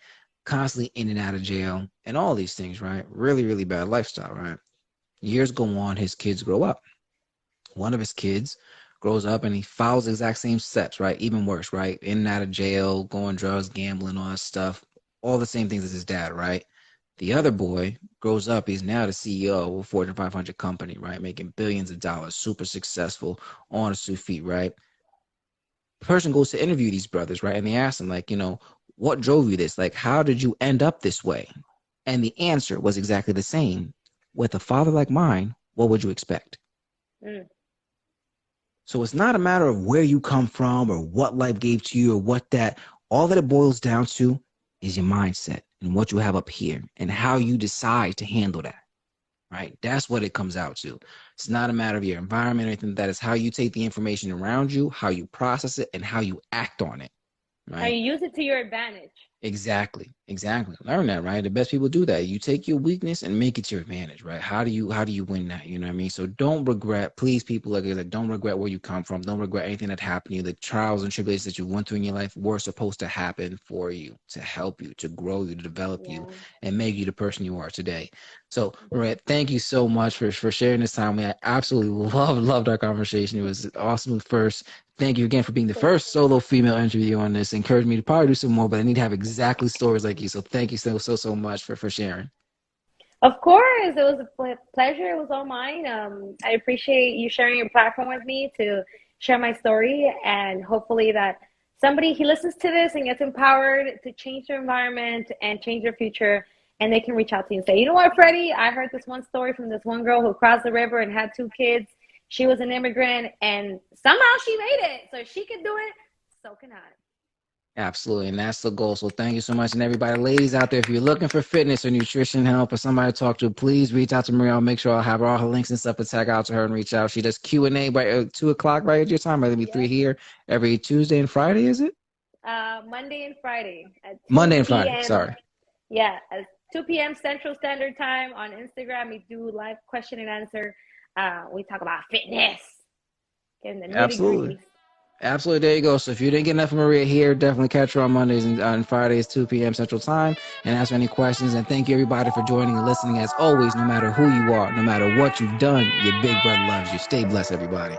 Constantly in and out of jail and all these things, right? Really, really bad lifestyle, right? Years go on, his kids grow up. One of his kids grows up and he follows the exact same steps, right? Even worse, right? In and out of jail, going drugs, gambling, all that stuff, all the same things as his dad, right? The other boy grows up, he's now the CEO of a Fortune 500 company, right? Making billions of dollars, super successful, on his 2 feet, right? The person goes to interview these brothers, right? And they ask them, like, what drove you this? Like, how did you end up this way? And the answer was exactly the same. With a father like mine, what would you expect? Mm. So it's not a matter of where you come from or what life gave to you or what that, all that it boils down to is your mindset and what you have up here and how you decide to handle that, right? That's what it comes out to. It's not a matter of your environment or anything. That is how you take the information around you, how you process it, and how you act on it, How right? you use it to your advantage. Exactly. Learn that, right? The best people do that. You take your weakness and make it your advantage, right? How do you win that? You know what I mean? So don't regret, please, people, like don't regret where you come from. Don't regret anything that happened to you. The trials and tribulations that you went through in your life were supposed to happen for you, to help you, to grow you, to develop you, Yeah. and make you the person you are today. So, Maria, thank you so much for sharing this time. I absolutely loved our conversation. It was awesome first. Thank you again for being the first solo female interview on this. Encouraged me to probably do some more, but I need to have exactly stories like you. So thank you so much for sharing. Of course, it was a pleasure. It was all mine. I appreciate you sharing your platform with me to share my story, and hopefully that somebody he listens to this and gets empowered to change their environment and change their future, and they can reach out to you and say, you know what, Freddie, I heard this one story from this one girl who crossed the river and had 2 kids. She was an immigrant, and somehow she made it. So if she can do it, so can I. Absolutely. And that's the goal. So thank you so much. And everybody, ladies out there, if you're looking for fitness or nutrition help or somebody to talk to, please reach out to Maria. I'll make sure I'll have all her links and stuff to tag out to her and reach out. She does Q&A by 2 o'clock right at your time. Right? It'll be three Yep. here every Tuesday and Friday, is it? Monday and Friday at Monday 2 and Friday. p.m. Sorry. Yeah, at 2 p.m. Central Standard Time on Instagram. We do live question and answer. We talk about fitness, getting the nitty Absolutely. gritties. Absolutely. There you go. So if you didn't get enough of Maria here, definitely catch her on Mondays and on Fridays, 2 p.m. Central Time, and ask her any questions. And thank you, everybody, for joining and listening. As always, no matter who you are, no matter what you've done, your big brother loves you. Stay blessed, everybody.